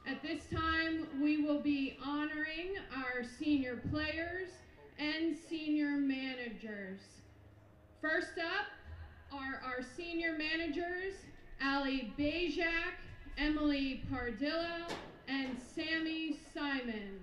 At this time, we will be honoring our senior players and senior managers. First up are our senior managers, Allie Bajak, Emily Pardillo, and Sammy Simon.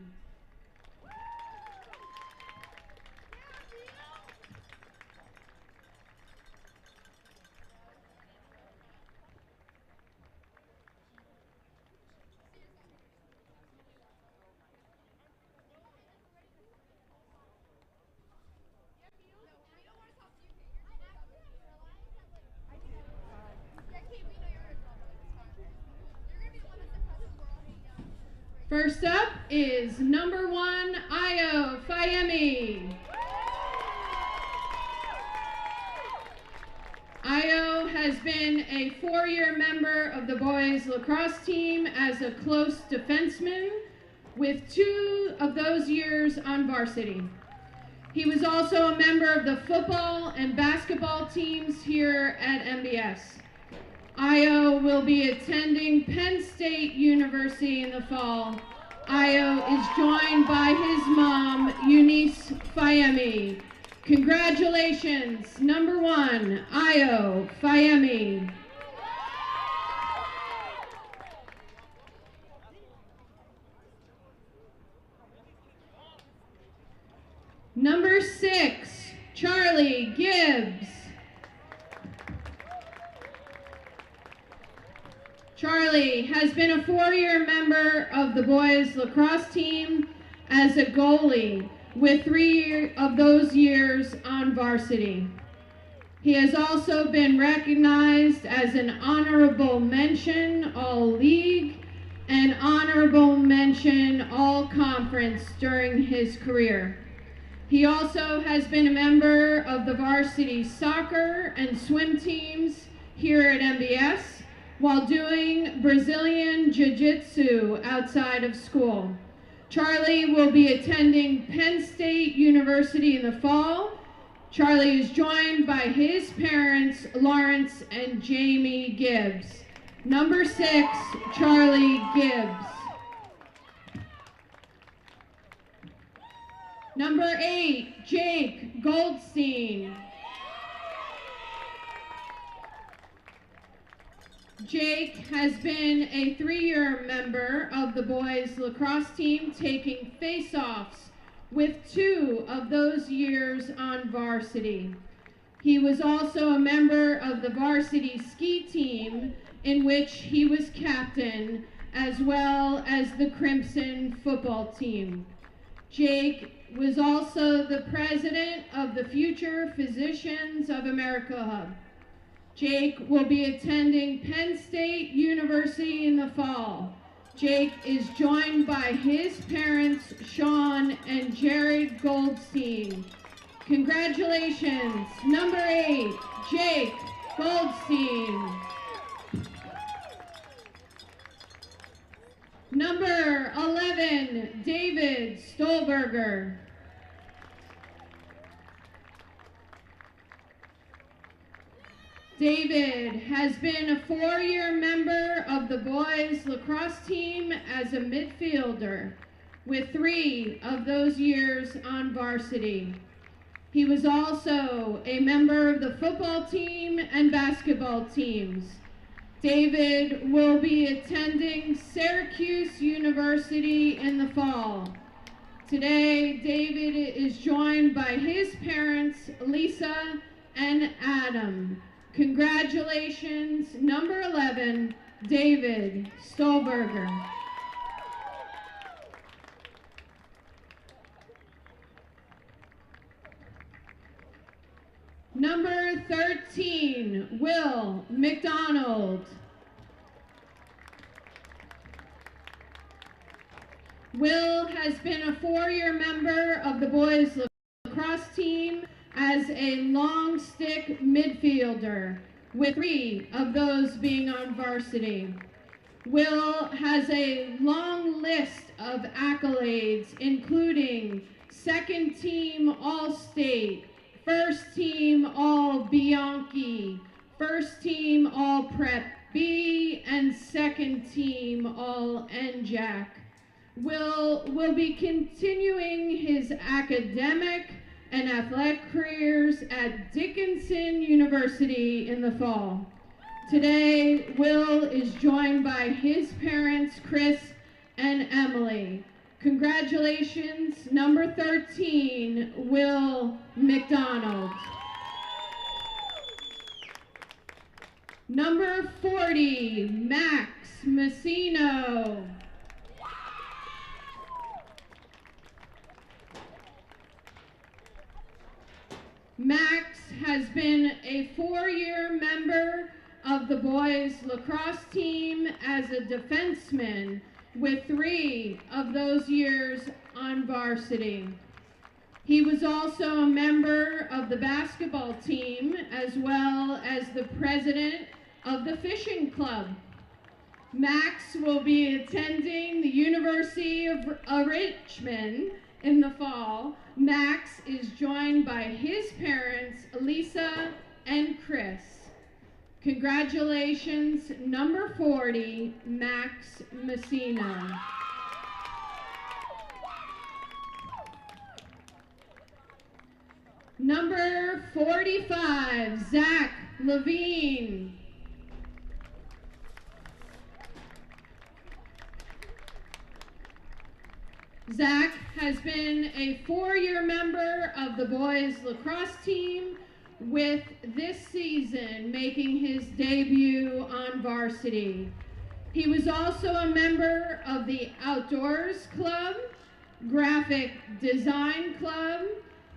First up is number 1, Io Fayemi. Io has been a 4-year member of the boys lacrosse team as a close defenseman, with 2 of those years on varsity. He was also a member of the football and basketball teams here at MBS. Io will be attending Penn State University in the fall. Io is joined by his mom, Eunice Fayemi. Congratulations, number 1, Io Fayemi. Number 6, Charlie Gibbs. Charlie has been a 4-year member of the boys lacrosse team as a goalie, with 3 of those years on varsity. He has also been recognized as an honorable mention All-League and honorable mention All-Conference during his career. He also has been a member of the varsity soccer and swim teams here at MBS while doing Brazilian Jiu-Jitsu outside of school. Charlie will be attending Penn State University in the fall. Charlie is joined by his parents, Lawrence and Jamie Gibbs. Number 6, Charlie Gibbs. Number 8, Jake Goldstein. Jake has been a 3-year member of the boys lacrosse team, taking face-offs, with 2 of those years on varsity. He was also a member of the varsity ski team, in which he was captain, as well as the Crimson football team. Jake was also the president of the Future Physicians of America Hub. Jake will be attending Penn State University in the fall. Jake is joined by his parents, Sean and Jared Goldstein. Congratulations, number 8, Jake Goldstein. Number 11, David Stolberger. David has been a 4-year member of the boys lacrosse team as a midfielder, with 3 of those years on varsity. He was also a member of the football team and basketball teams. David will be attending Syracuse University in the fall. Today, David is joined by his parents, Lisa and Adam. Congratulations, number 11, David Stolberger. Number 13, Will McDonald. Will has been a 4-year member of the boys lacrosse team as a long stick midfielder, with 3 of those being on varsity. Will has a long list of accolades, including 2nd team All-State, 1st team All-Bianchi, 1st team All-Prep B, and second team all NJAC. Will be continuing his academic and athletic careers at Dickinson University in the fall. Today, Will is joined by his parents, Chris and Emily. Congratulations, number 13, Will McDonald. Number 40, Max Messino. Max has been a 4-year member of the boys lacrosse team as a defenseman, with 3 of those years on varsity. He was also a member of the basketball team as well as the president of the fishing club. Max will be attending the University of Richmond in the fall. Max is joined by his parents, Lisa and Chris. Congratulations, number 40, Max Messina. Number 45, Zach Levine. Zach has been a 4-year member of the boys lacrosse team, with this season making his debut on varsity. He was also a member of the Outdoors Club, Graphic Design Club,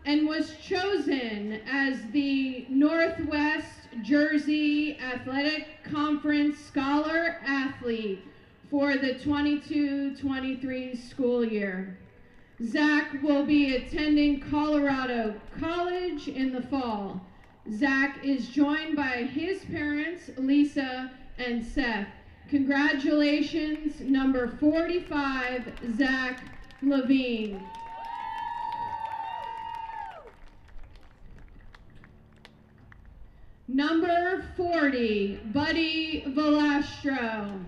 and was chosen as the Northwest Jersey Athletic Conference Scholar Athlete for the 22-23 school year. Zach will be attending Colorado College in the fall. Zach is joined by his parents, Lisa and Seth. Congratulations, number 45, Zach Levine. Number 40, Buddy Velastro.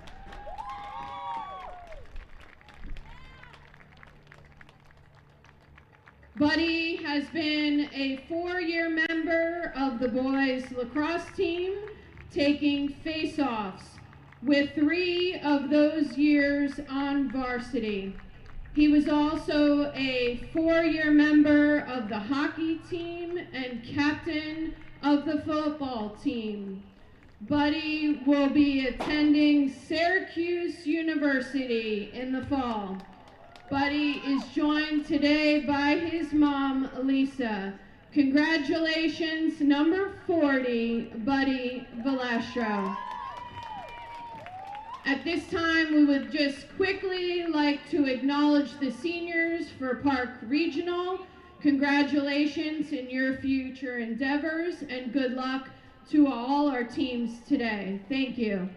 Buddy has been a 4-year member of the boys lacrosse team, taking face-offs, with 3 of those years on varsity. He was also a 4-year member of the hockey team and captain of the football team. Buddy will be attending Syracuse University in the fall. Buddy is joined today by his mom, Lisa. Congratulations, number 40, Buddy Velastro. At this time, we would just quickly like to acknowledge the seniors for Park Regional. Congratulations in your future endeavors, and good luck to all our teams today. Thank you.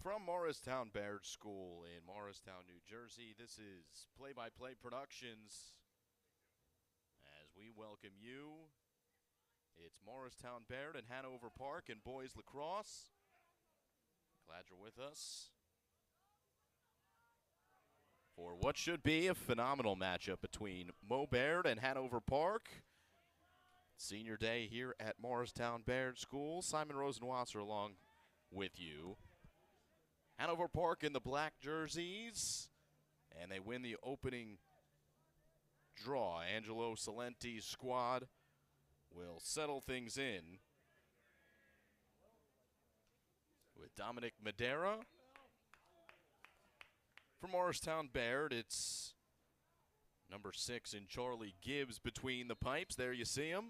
From Morristown Baird School in Morristown, New Jersey, this is Play-by-Play Productions. As we welcome you, it's Morristown Baird and Hanover Park and boys lacrosse. Glad you're with us for what should be a phenomenal matchup between Mo Baird and Hanover Park. Senior day here at Morristown Baird School. Simon Rosenwasser along with you. Hanover Park in the black jerseys, and they win the opening draw. Angelo Salenti's squad will settle things in with Dominic Madera. For Morristown Baird, it's number 6 in Charlie Gibbs between the pipes. There you see him.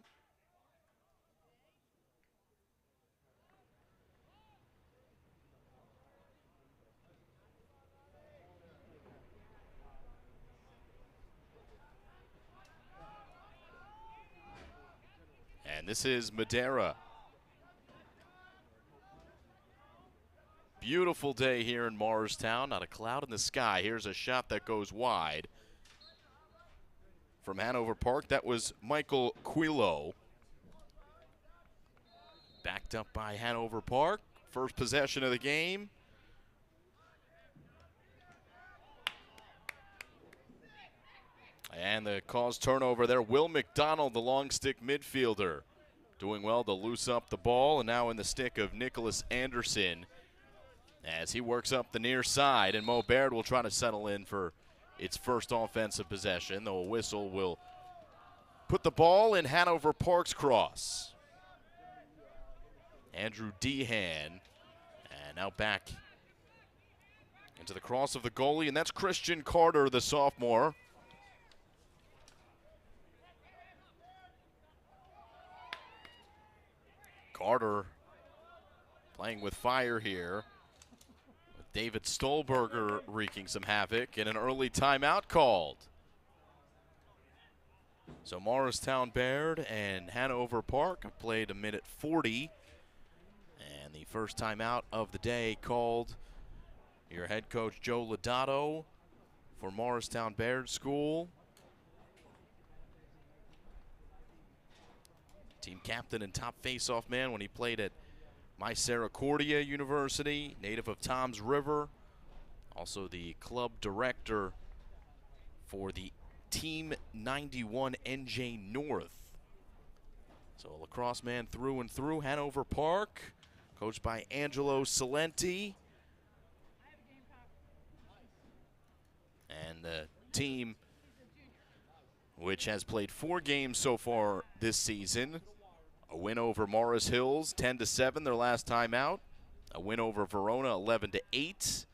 And this is Madera. Beautiful day here in Morristown. Not a cloud in the sky. Here's a shot that goes wide. From Hanover Park, that was Michael Quilo. Backed up by Hanover Park. First possession of the game. And the caused turnover there. Will McDonald, the long stick midfielder, doing well to loose up the ball. And now in the stick of Nicholas Anderson as he works up the near side. And Mo Baird will try to settle in for its first offensive possession, though a whistle will put the ball in Hanover Park's cross. Andrew Dehan, and now back into the cross of the goalie, and that's Christian Carter, the sophomore. Carter playing with fire here, with David Stolberger wreaking some havoc, and an early timeout called. So Morristown Baird and Hanover Park have played a minute 40, and the first timeout of the day called. Your head coach Joe Lodato for Morristown Baird School. Team captain and top face-off man when he played at Misericordia University, native of Toms River. Also the club director for the Team 91 NJ North. So a lacrosse man through and through. Hanover Park, coached by Angelo Salenti. And the team, which has played 4 games so far this season. A win over Morris Hills, 10-7, their last time out. A win over Verona, 11-8.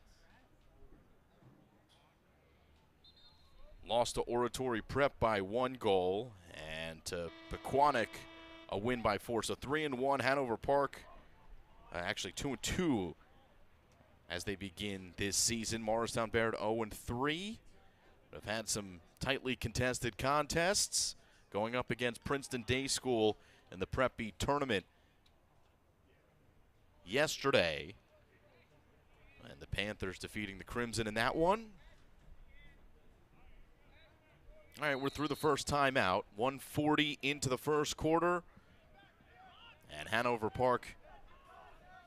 Lost to Oratory Prep by 1 goal. And to Pequannock, a win by 4. So 3-1, Hanover Park, actually 2-2 as they begin this season. Morristown Baird 0-3. Have had some tightly contested contests, going up against Princeton Day School in the Prep B tournament yesterday. And the Panthers defeating the Crimson in that one. All right, we're through the first timeout. 1:40 into the first quarter. And Hanover Park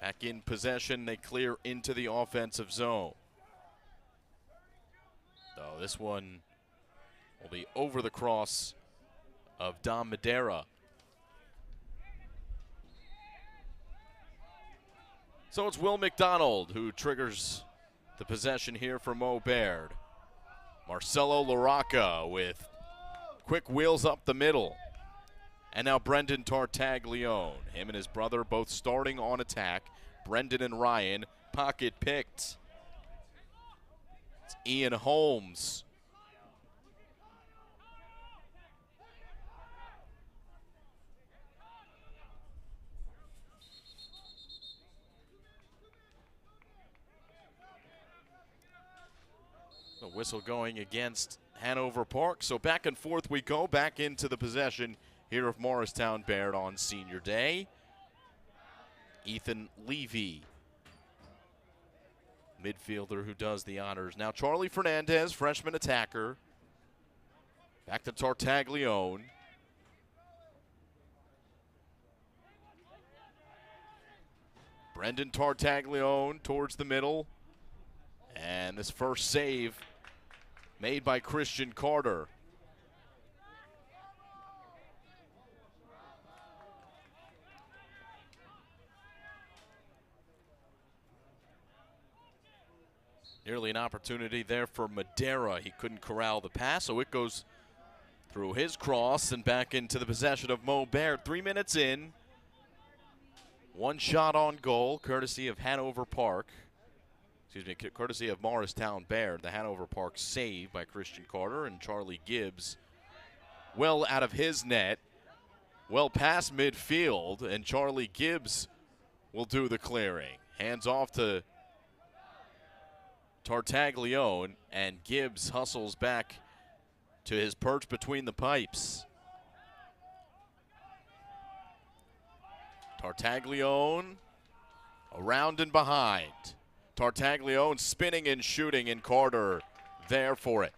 back in possession. They clear into the offensive zone. Though this one will be over the cross of Dom Madera. So it's Will McDonald who triggers the possession here for Mo Baird. Marcelo Laraca with quick wheels up the middle. And now Brendan Tartaglione. Him and his brother both starting on attack. Brendan and Ryan, pocket picked. It's Ian Holmes. The whistle going against Hanover Park. So back and forth we go, back into the possession here of Morristown Baird on senior day. Ethan Levy midfielder who does the honors. Now Charlie Fernandez, freshman attacker. Back to Tartaglione. Brendan Tartaglione towards the middle. And this first save made by Christian Carter. Nearly an opportunity there for Madera. He couldn't corral the pass, so it goes through his cross and back into the possession of Mo Baird. 3 minutes in. One shot on goal, courtesy of Hanover Park. Excuse me, courtesy of Morristown Baird. The Hanover Park save by Christian Carter, and Charlie Gibbs well out of his net. Well past midfield, and Charlie Gibbs will do the clearing. Hands off to Tartaglione, and Gibbs hustles back to his perch between the pipes. Tartaglione around and behind. Tartaglione spinning and shooting, and Carter there for it.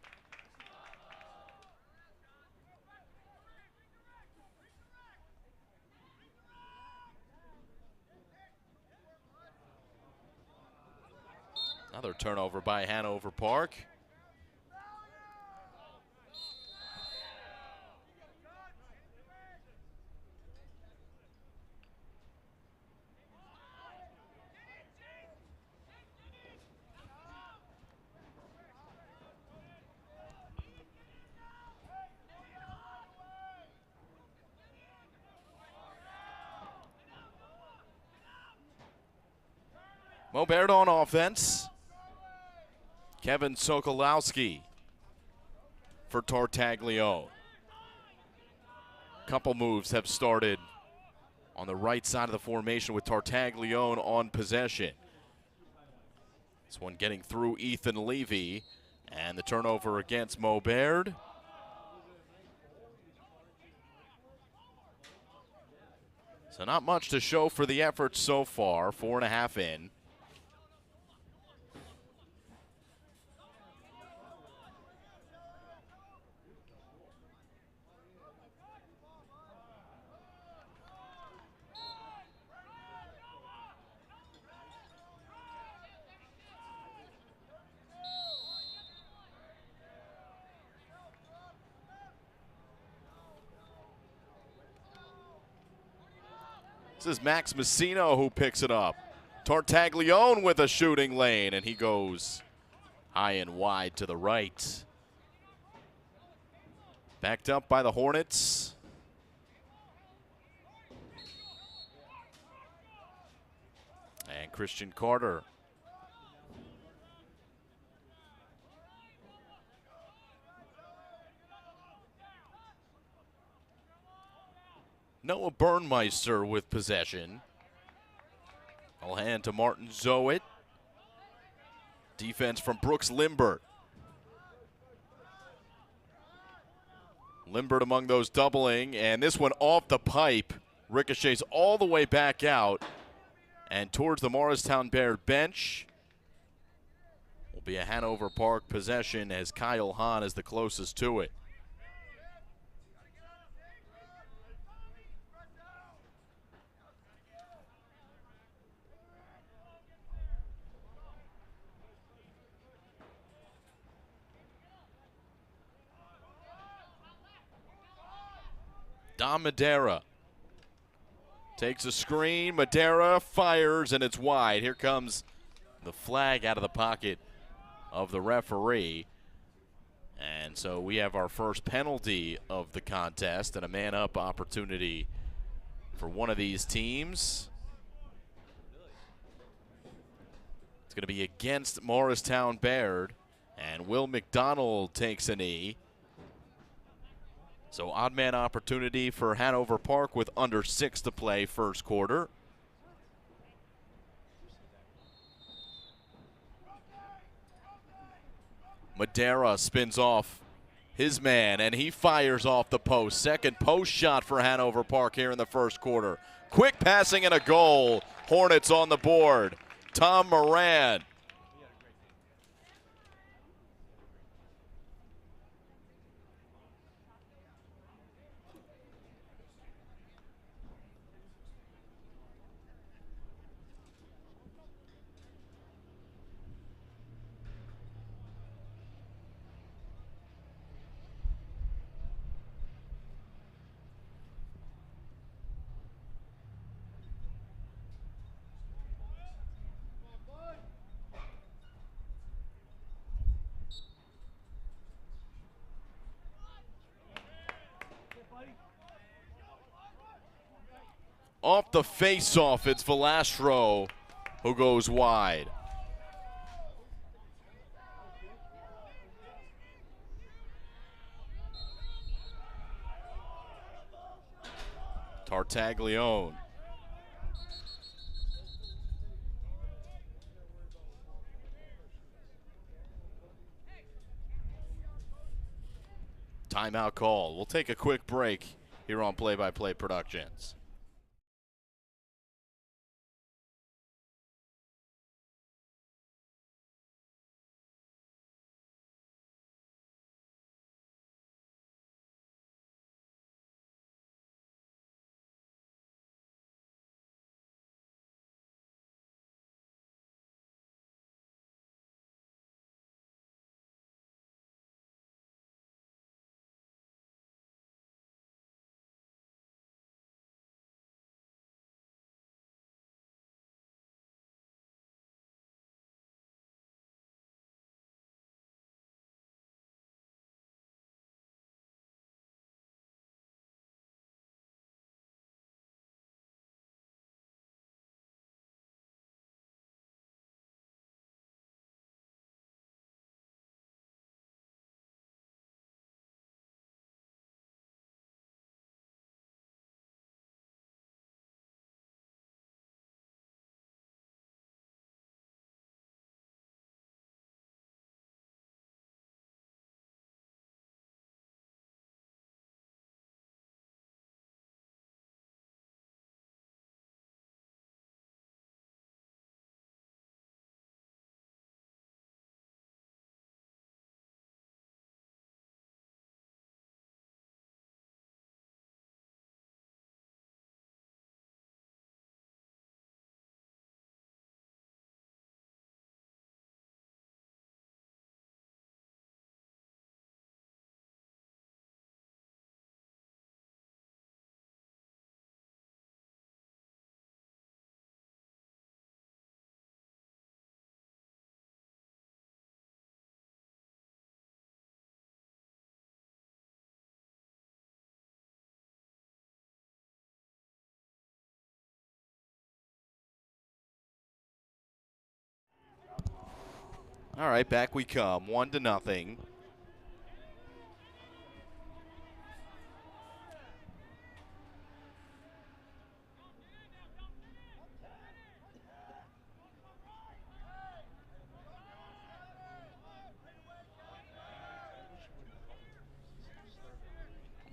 Another turnover by Hanover Park. Mo Baird on offense. Kevin Sokolowski for Tartaglione. Couple moves have started on the right side of the formation with Tartaglione on possession. This one getting through Ethan Levy, and the turnover against Mo Baird. So not much to show for the effort so far, 4.5 in. This is Max Messino who picks it up. Tartaglione with a shooting lane, and he goes high and wide to the right. Backed up by the Hornets. And Christian Carter. Noah Burnmeister with possession. I'll hand to Martin Zoet. Defense from Brooks Limbert. Limbert among those doubling, and this one off the pipe. Ricochets all the way back out and towards the Morristown Baird bench. Will be a Hanover Park possession as Kyle Hahn is the closest to it. Dom Madera takes a screen. Madera fires, and it's wide. Here comes the flag out of the pocket of the referee. And so we have our first penalty of the contest and a man-up opportunity for one of these teams. It's going to be against Morristown Baird, and Will McDonald takes a knee. So odd man opportunity for Hanover Park with under 6 to play first quarter. Madera spins off his man, and he fires off the post. Second post shot for Hanover Park here in the first quarter. Quick passing and a goal. Hornets on the board. Tom Moran Off the face-off, it's Velastro who goes wide. Tartaglione. Timeout call. We'll take a quick break here on Play-by-Play Productions. All right, back we come, 1-0.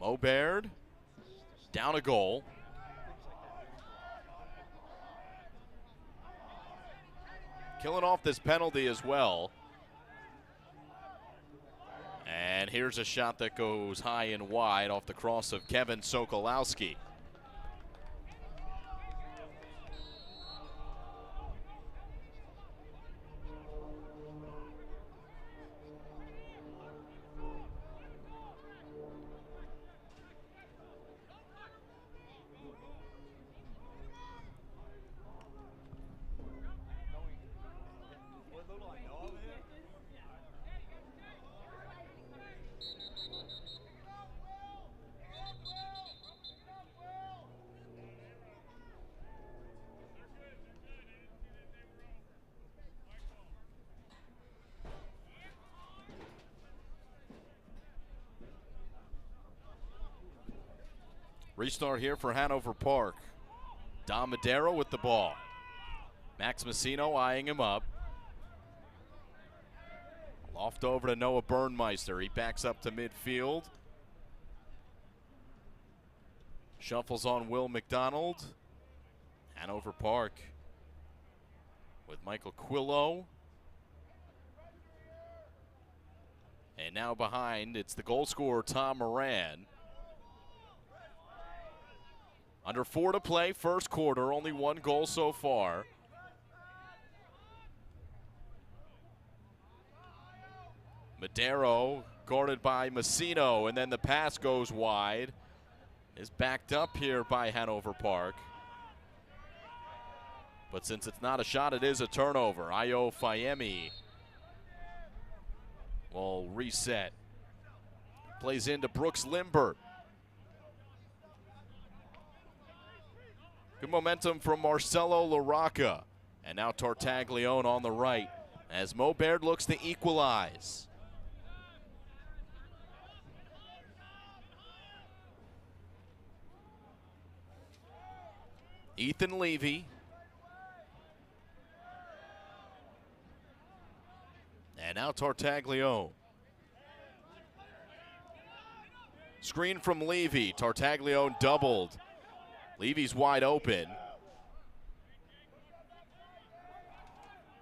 Mo Baird down a goal. Killing off this penalty as well. And here's a shot that goes high and wide off the cross of Kevin Sokolowski. Restart here for Hanover Park. Dom Madero with the ball. Max Messino eyeing him up. Loft over to Noah Burnmeister. He backs up to midfield. Shuffles on Will McDonald. Hanover Park with Michael Quillo. And now behind, it's the goal scorer, Tom Moran. Under 4 to play, first quarter, only 1 goal so far. Madero guarded by Messino, and then the pass goes wide. Is backed up here by Hanover Park. But since it's not a shot, it is a turnover. Ayo Fayemi will reset. Plays into Brooks Limbert. Good momentum from Marcelo LaRocca. And now Tartaglione on the right as Mo Baird looks to equalize. Ethan Levy. And now Tartaglione. Screen from Levy. Tartaglione doubled. Levy's wide open.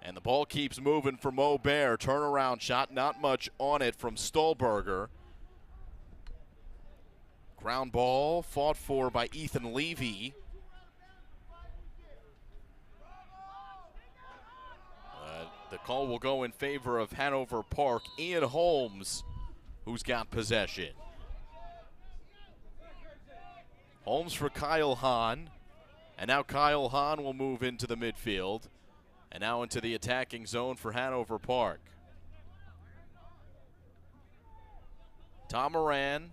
And the ball keeps moving for Mo Baird. Turnaround shot, not much on it from Stolberger. Ground ball fought for by Ethan Levy. The call will go in favor of Hanover Park. Ian Holmes, who's got possession. Holmes for Kyle Hahn. And now Kyle Hahn will move into the midfield. And now into the attacking zone for Hanover Park. Tom Moran.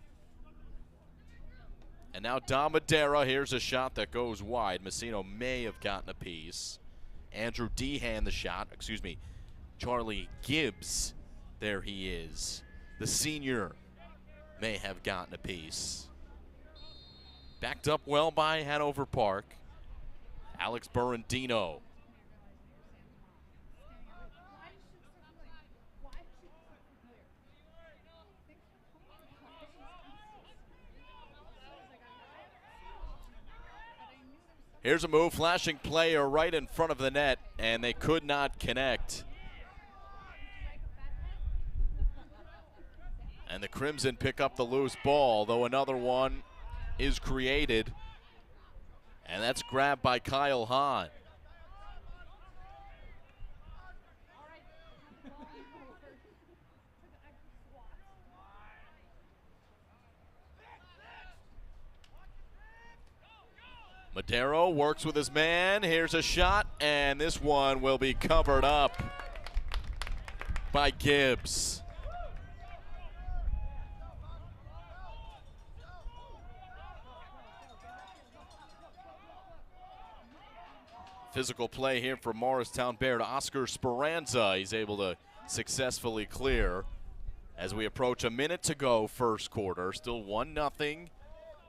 And now Damadera. Here's a shot that goes wide. Messino may have gotten a piece. Andrew Dehan the shot. Excuse me. Charlie Gibbs. There he is. The senior may have gotten a piece. Backed up well by Hanover Park. Alex Berendino. Here's a move, flashing player right in front of the net, and they could not connect. And the Crimson pick up the loose ball, though another one is created. And that's grabbed by Kyle Hahn. Madero works with his man. Here's a shot, and this one will be covered up by Gibbs. Physical play here for Morristown Baird. Oscar Speranza, he's able to successfully clear as we approach a minute to go first quarter. Still 1-0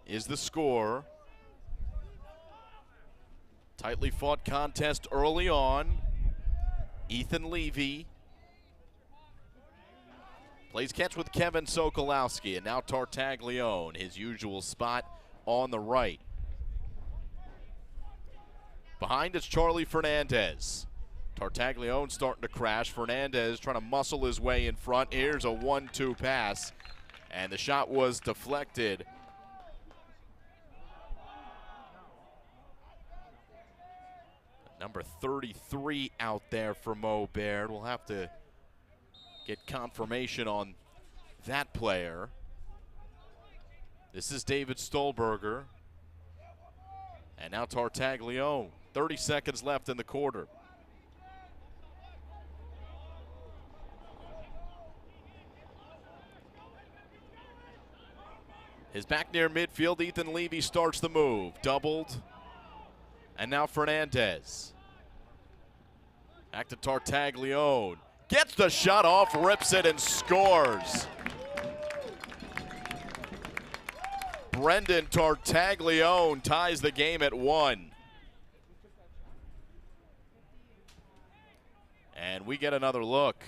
is the score. Tightly fought contest early on. Ethan Levy plays catch with Kevin Sokolowski, and now Tartaglione, his usual spot on the right. Behind is Charlie Fernandez. Tartaglione starting to crash. Fernandez trying to muscle his way in front. Here's a 1-2 pass, and the shot was deflected. Number 33 out there for Mo Baird. We'll have to get confirmation on that player. This is David Stolberger. And now Tartaglione. 30 seconds left in the quarter. His back near midfield, Ethan Levy starts the move. Doubled. And now Fernandez. Back to Tartaglione. Gets the shot off, rips it, and scores. Brendan Tartaglione ties the game at 1. And we get another look.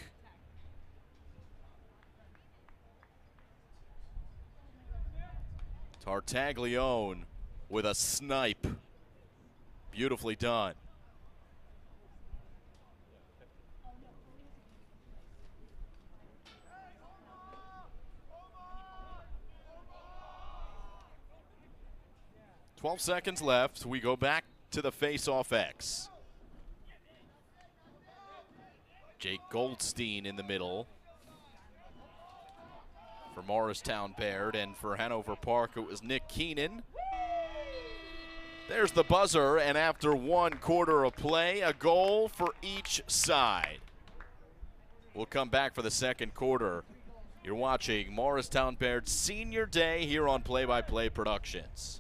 Tartaglione with a snipe. Beautifully done. "12 seconds left. We go back to the face-off X. Jake Goldstein in the middle for Morristown Baird, and for Hanover Park it was Nick Keenan. There's the buzzer, and after 1 quarter of play, a goal for each side. We'll come back for the second quarter. You're watching Morristown Baird Senior Day here on Play by Play Productions.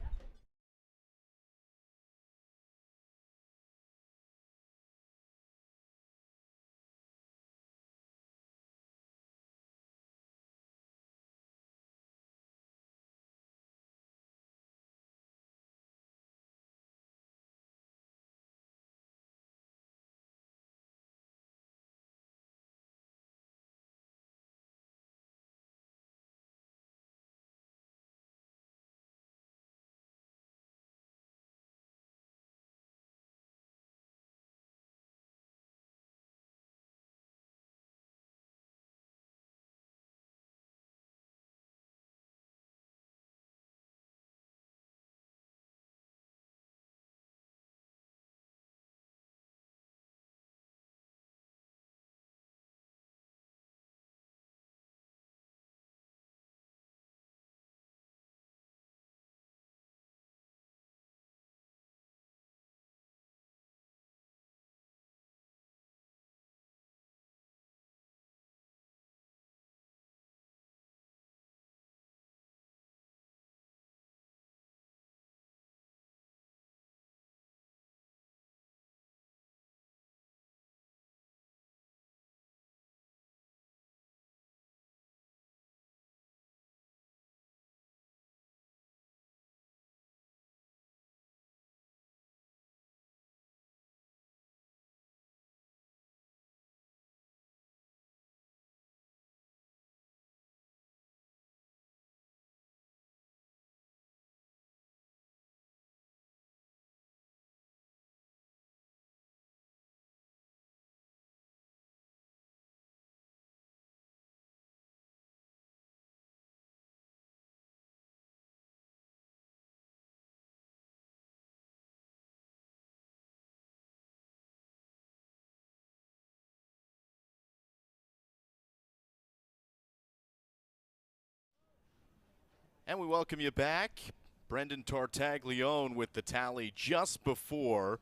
And we welcome you back. Brendan Tartaglione with the tally just before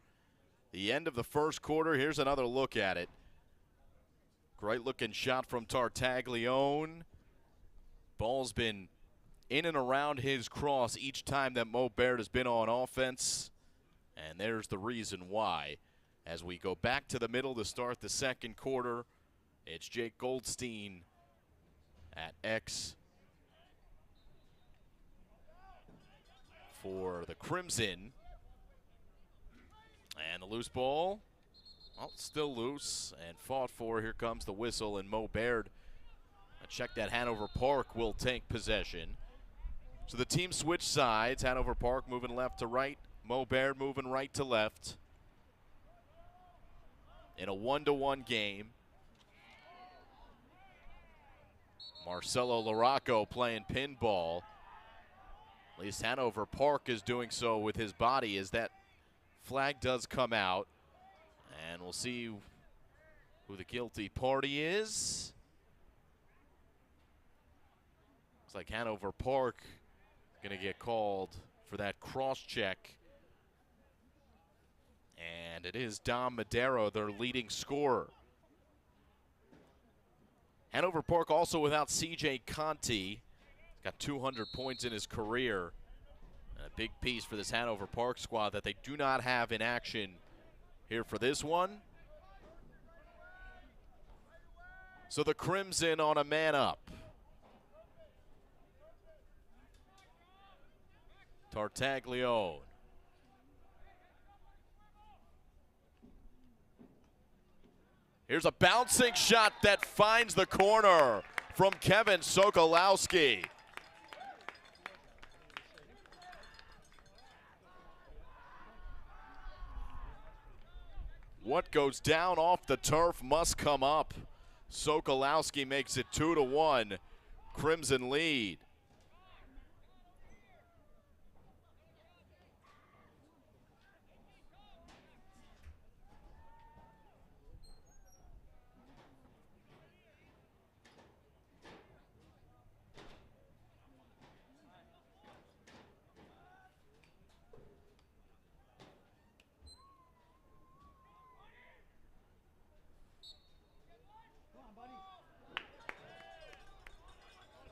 the end of the first quarter. Here's another look at it. Great looking shot from Tartaglione. Ball's been in and around his cross each time that Mo Baird has been on offense. And there's the reason why. As we go back to the middle to start the second quarter, it's Jake Goldstein at X for the Crimson. And the loose ball, well, still loose and fought for. Here comes the whistle, and Mo Baird, a check that Hanover Park will take possession. So the team switch sides. Hanover Park moving left to right. Mo Baird moving right to left. In a 1-to-1 game. Marcelo Larocco playing pinball. At least Hanover Park is doing so with his body as that flag does come out. And we'll see who the guilty party is. Looks like Hanover Park going to get called for that cross check. And it is Dom Madero, their leading scorer. Hanover Park also without C.J. Conti. Got 200 points in his career. And a big piece for this Hanover Park squad that they do not have in action here for this one. So the Crimson on a man up. Tartaglione. Here's a bouncing shot that finds the corner from Kevin Sokolowski. What goes down off the turf must come up. Sokolowski makes it 2-1. Crimson lead.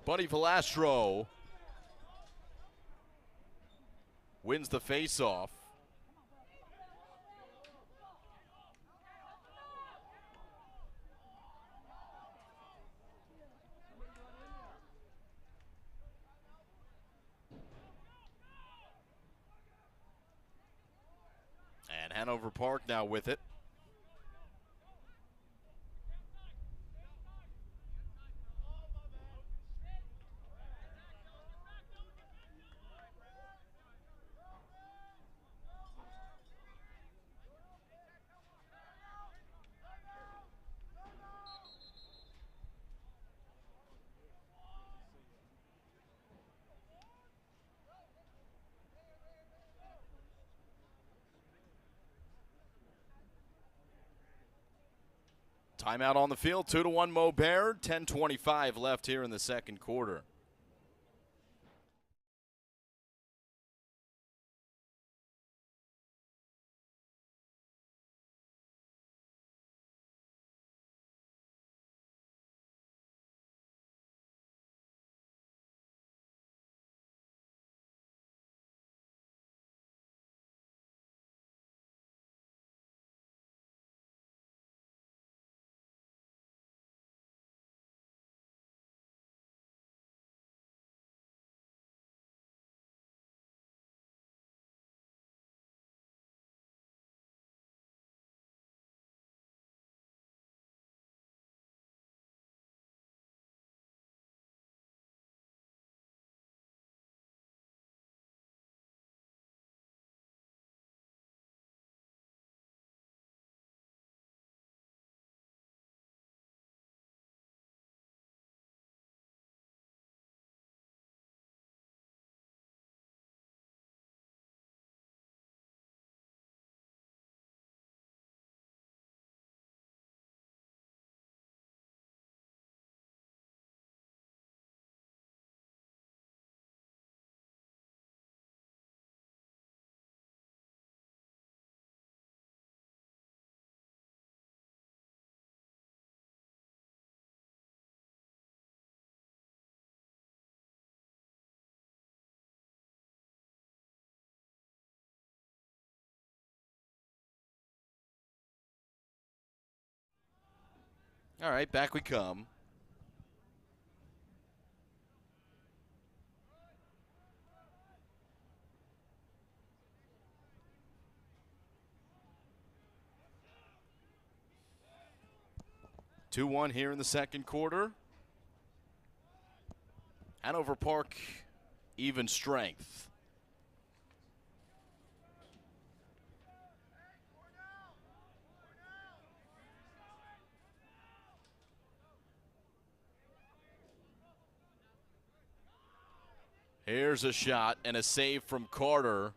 Buddy Velastro wins the faceoff. And Hanover Park now with it. Timeout on the field, 2-1 Mo Baird, 10:25 left here in the second quarter. All right, back we come. Two-one here in the second quarter. Hanover Park, even strength. Here's a shot and a save from Carter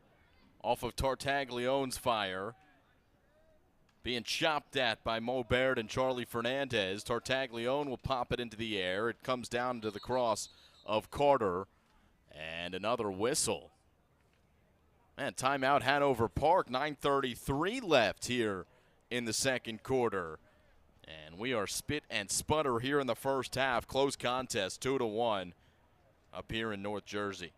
off of Tartaglione's fire. Being chopped at by Mo Baird and Charlie Fernandez. Tartaglione will pop it into the air. It comes down to the cross of Carter. And another whistle. Man, timeout Hanover Park. 9:33 left here in the second quarter. And we are spit and sputter here in the first half. Close contest, 2-1 up here in North Jersey.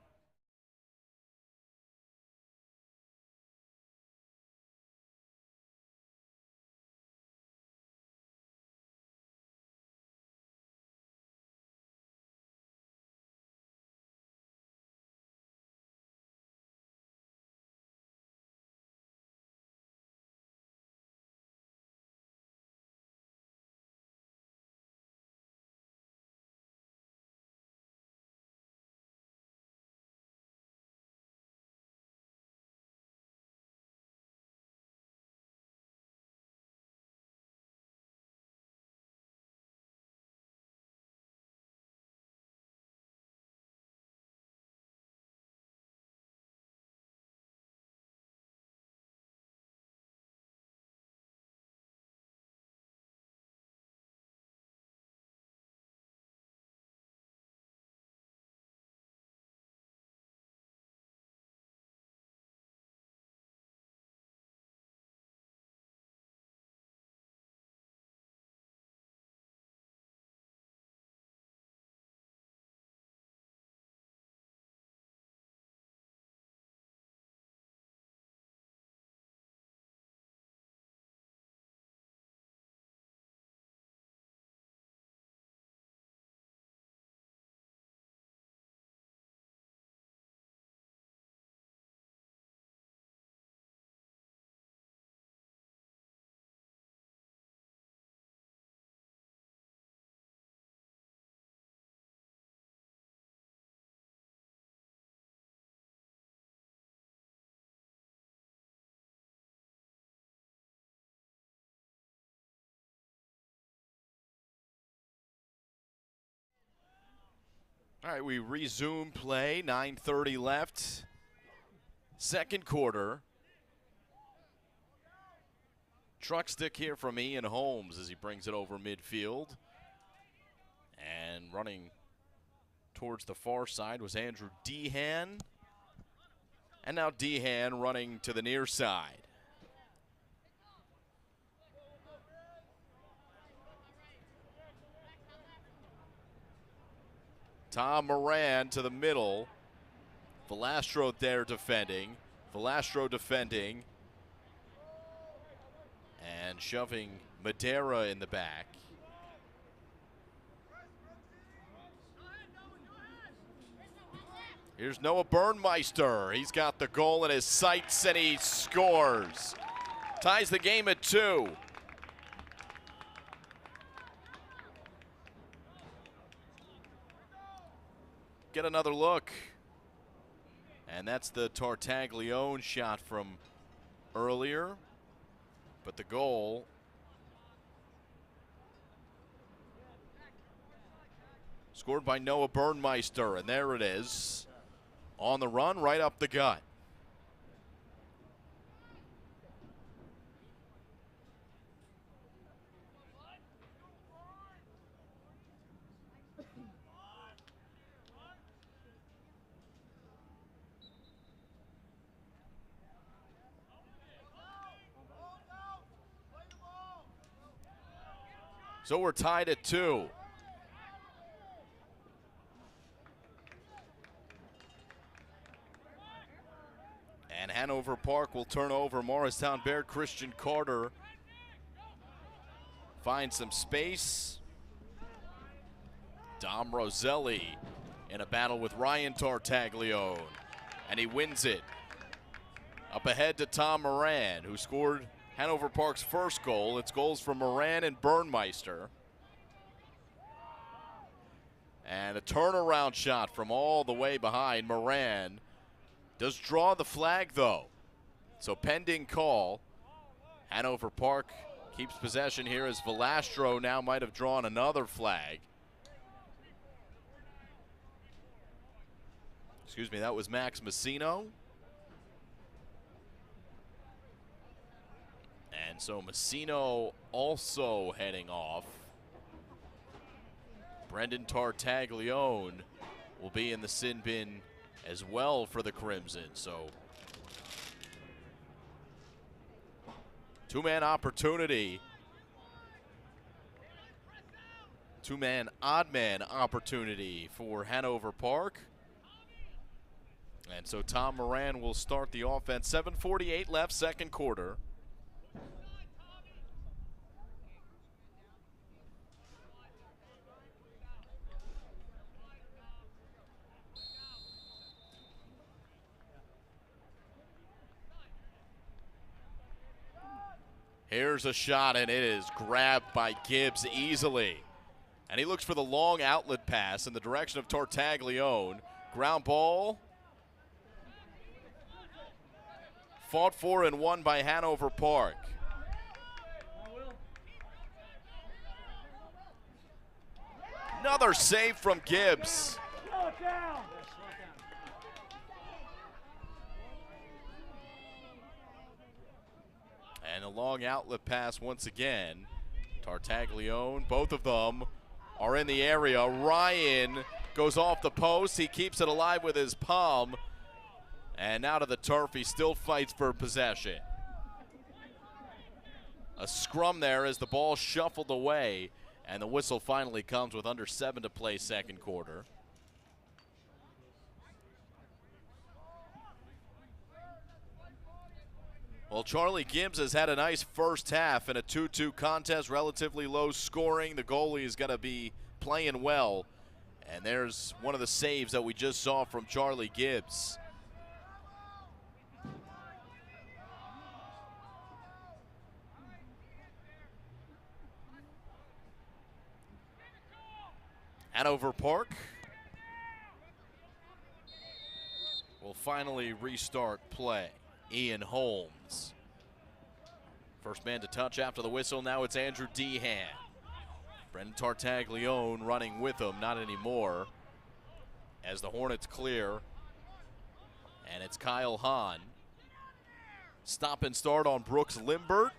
All right, we resume play. 9:30 left. Second quarter. Truck stick here from Ian Holmes as he brings it over midfield. And running towards the far side was Andrew Dehan. And now Dehan running to the near side. Tom Moran to the middle. Velastro there defending. Velastro defending. And shoving Madera in the back. Here's Noah Burnmeister. He's got the goal in his sights and he scores. Ties the game at 2. Get another look. And that's the Tartaglione shot from earlier. But the goal scored by Noah Burnmeister. And there it is. On the run, right up the gut. So we're tied at 2. And Hanover Park will turn over. Morristown Baird Christian Carter finds some space. Dom Roselli in a battle with Ryan Tartaglione, and he wins it. Up ahead to Tom Moran, who scored Hanover Park's first goal. It's goals from Moran and Burnmeister. And a turnaround shot from all the way behind. Moran does draw the flag, though. So pending call. Hanover Park keeps possession here as Velastro now might have drawn another flag. Excuse me, that was Max Messino. And so Messino also heading off. Brendan Tartaglione will be in the sin bin as well for the Crimson. So two-man opportunity. Two-man, odd-man opportunity for Hanover Park. And so Tom Moran will start the offense. 7:48 left, second quarter. Here's a shot, and it is grabbed by Gibbs easily. And he looks for the long outlet pass in the direction of Tartaglione. Ground ball. Fought for and won by Hanover Park. Another save from Gibbs. And a long outlet pass once again. Tartaglione, both of them are in the area. Ryan goes off the post. He keeps it alive with his palm. And out of the turf, he still fights for possession. A scrum there as the ball shuffled away. And the whistle finally comes with under 7 to play second quarter. Well, Charlie Gibbs has had a nice first half in a 2-2 contest, relatively low scoring. The goalie is going to be playing well. And there's one of the saves that we just saw from Charlie Gibbs. Hanover Park will finally restart play. Ian Holmes. First man to touch after the whistle. Now it's Andrew Dehan. Brendan Tartaglione running with him. Not anymore. As the Hornets clear. And it's Kyle Hahn. Stop and start on Brooks Limbert.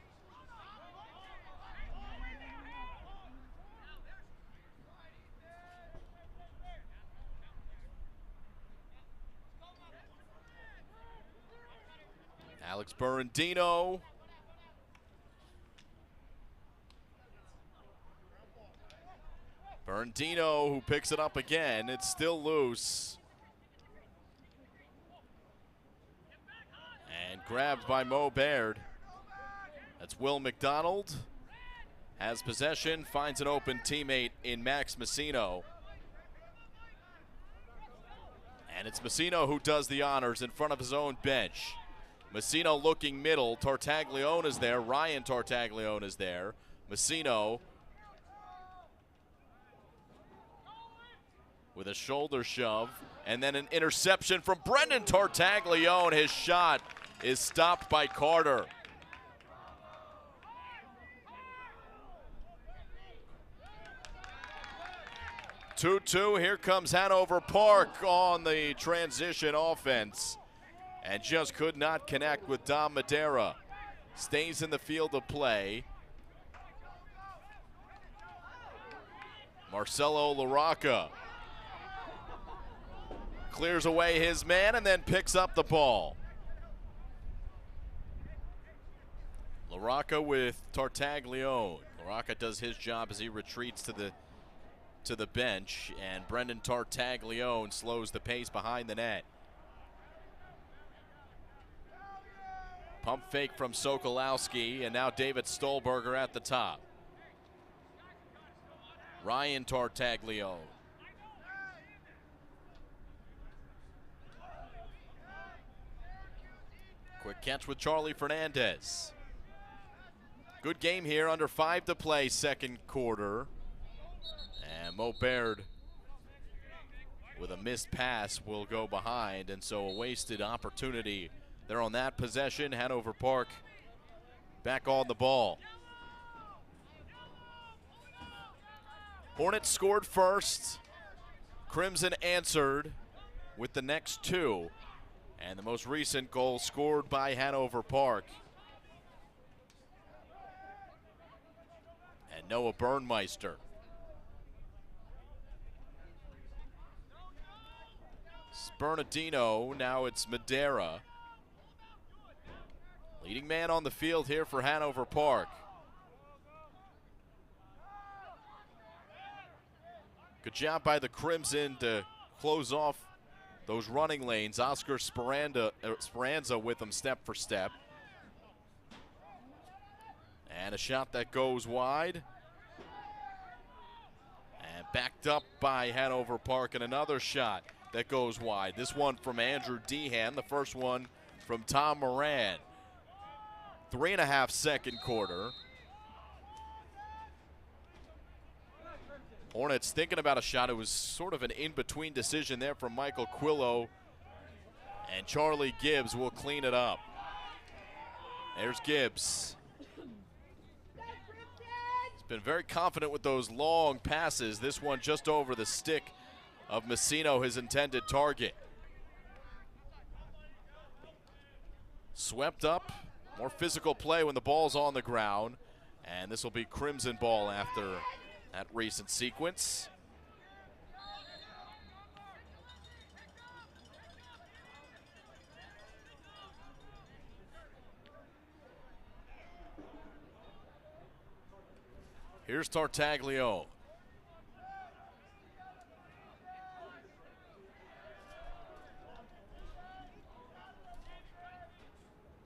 Alex Berendino. Berendino who picks it up again. It's still loose. And grabbed by Mo Baird. That's Will McDonald. Has possession, finds an open teammate in Max Messino. And it's Messino who does the honors in front of his own bench. Messino looking middle. Tartaglione is there. Ryan Tartaglione is there. Messino with a shoulder shove. And then an interception from Brendan Tartaglione. His shot is stopped by Carter. Two-two. Here comes Hanover Park on the transition offense. And just could not connect with Dom Madeira. Stays in the field of play. Marcelo LaRocca clears away his man and then picks up the ball. LaRocca with Tartaglione. LaRocca does his job as he retreats to the bench, and Brendan Tartaglione slows the pace behind the net. Pump fake from Sokolowski, and now David Stolberger at the top. Ryan Tartaglione Catch with Charlie Fernandez. Good game here, under 5 to play, second quarter. And Mo Baird with a missed pass will go behind, and so a wasted opportunity there on that possession. Hanover Park back on the ball. Hornets scored first. Crimson answered with the next two. And the most recent goal scored by Hanover Park. And Noah Burnmeister. Bernardino, now it's Madera. Leading man on the field here for Hanover Park. Good job by the Crimson to close off those running lanes. Oscar Speranza with them step for step. And a shot that goes wide. And backed up by Hanover Park, and another shot that goes wide. This one from Andrew Dehan, the first one from Tom Moran. 3.5 second quarter. Hornets thinking about a shot. It was sort of an in-between decision there from Michael Quillo. And Charlie Gibbs will clean it up. There's Gibbs. He's been very confident with those long passes. This one just over the stick of Messino, his intended target. Swept up. More physical play when the ball's on the ground. And this will be Crimson ball after that recent sequence. Here's Tartaglione.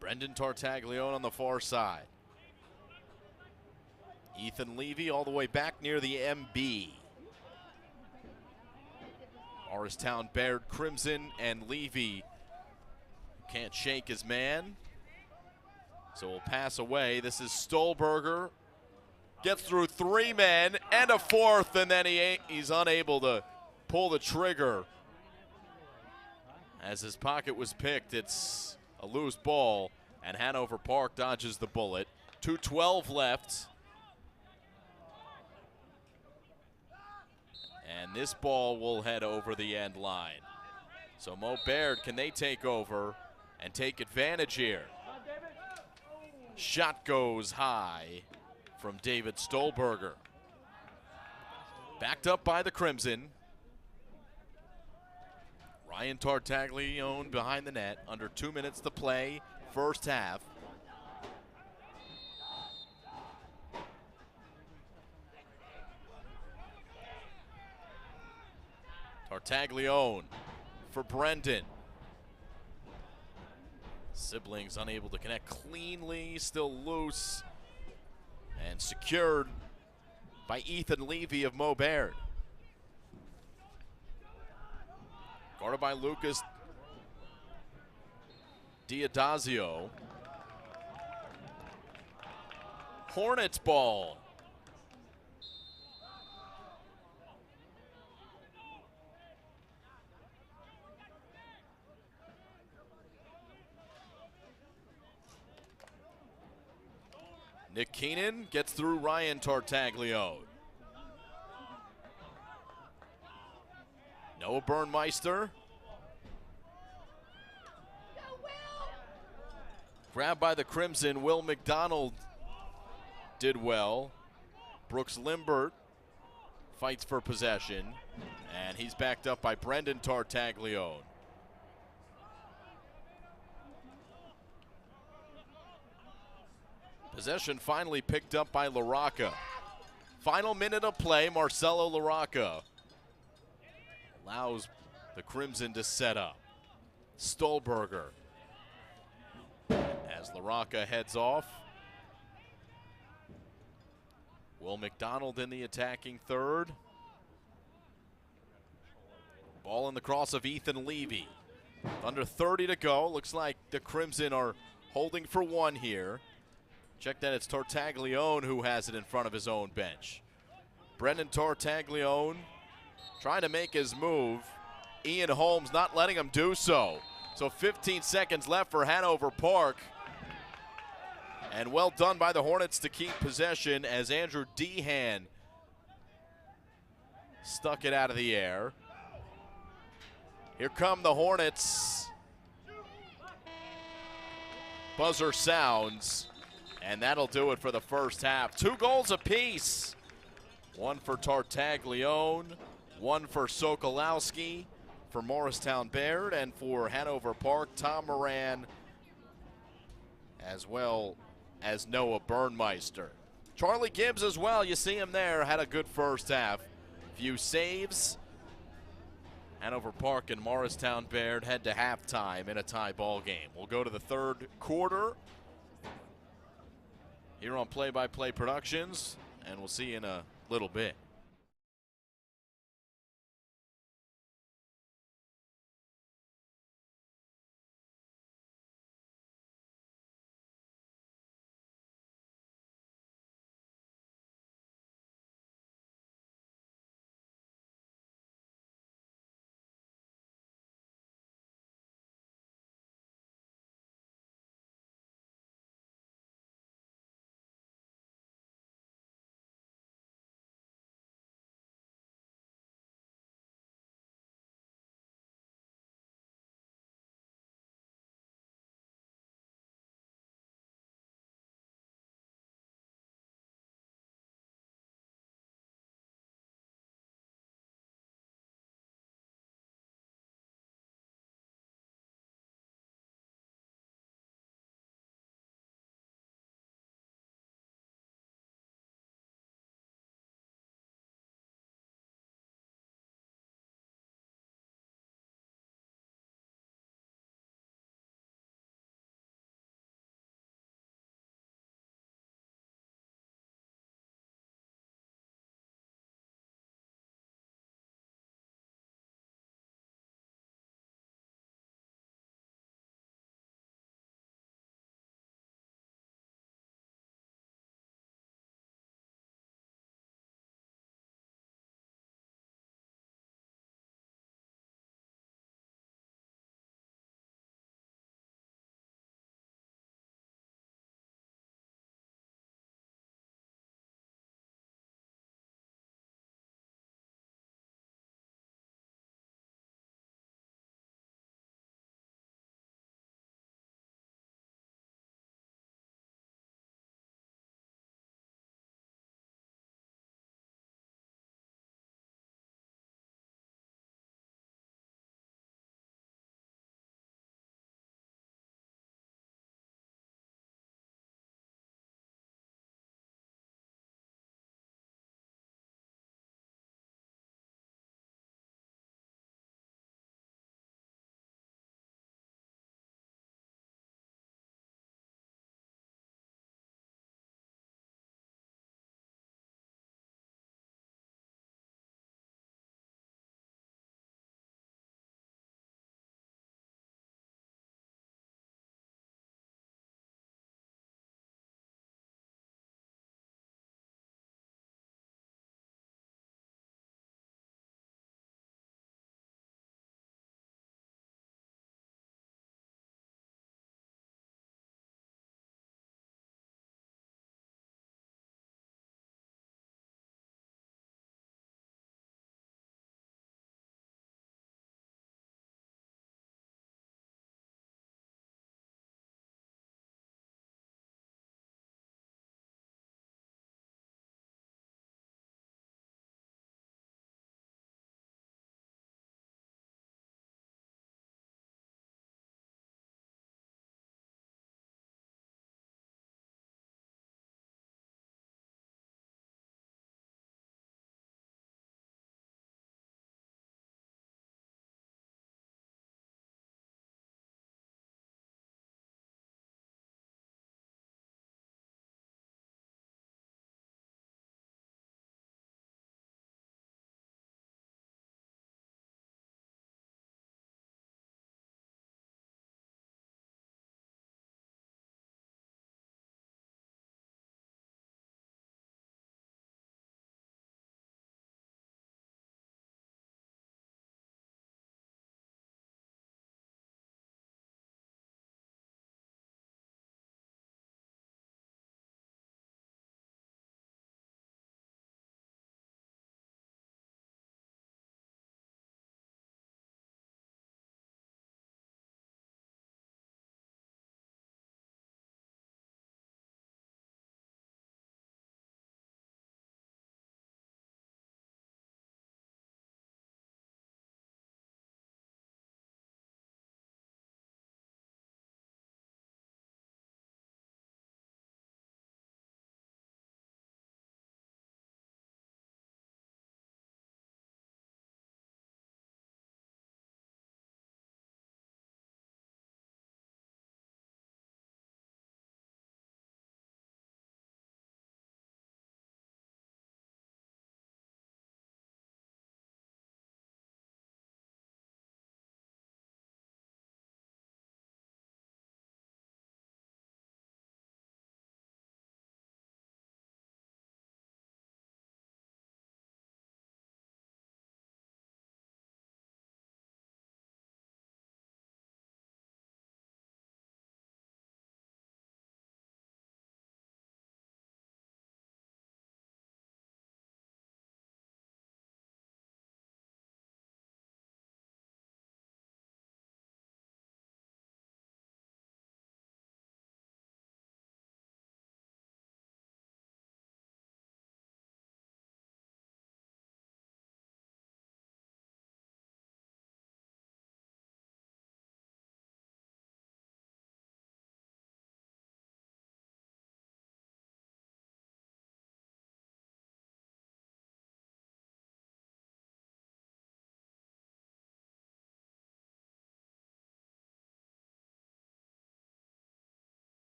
Brendan Tartaglione on the far side. Ethan Levy all the way back near the MB. Morristown Baird Crimson, and Levy can't shake his man. So we'll pass away. This is Stolberger. Gets through 3 men and a fourth, and then he's unable to pull the trigger. As his pocket was picked, it's a loose ball, and Hanover Park dodges the bullet. 2:12 left. And this ball will head over the end line. So Mo Baird, can they take over and take advantage here? Shot goes high from David Stolberger. Backed up by the Crimson. Ryan Tartaglione behind the net. Under 2 minutes to play, first half. Tartaglione for Brendan. Siblings unable to connect cleanly, still loose, and secured by Ethan Levy of Mo Baird. Guarded by Lucas Diodazio. Hornets ball. Nick Keenan gets through Ryan Tartaglione. Noah Burnmeister. Grabbed by the Crimson. Will McDonald did well. Brooks Limbert fights for possession. And he's backed up by Brendan Tartaglione. Possession finally picked up by LaRocca. Final minute of play, Marcelo LaRocca allows the Crimson to set up. Stolberger as LaRocca heads off. Will McDonald in the attacking third. Ball in the cross of Ethan Levy. Under 30 to go. Looks like the Crimson are holding for one here. Check that, it's Tartaglione who has it in front of his own bench. Brendan Tartaglione trying to make his move. Ian Holmes not letting him do so. So 15 seconds left for Hanover Park. And well done by the Hornets to keep possession as Andrew Dehan stuck it out of the air. Here come the Hornets. Buzzer sounds, and that'll do it for the first half. 2 goals apiece. One for Tartaglione, one for Sokolowski, for Morristown Baird, and for Hanover Park, Tom Moran, as well as Noah Burnmeister. Charlie Gibbs as well, you see him there, had a good first half. Few saves. Hanover Park and Morristown Baird head to halftime in a tie ball game. We'll go to the third quarter here on Play by Play Productions, and we'll see you in a little bit.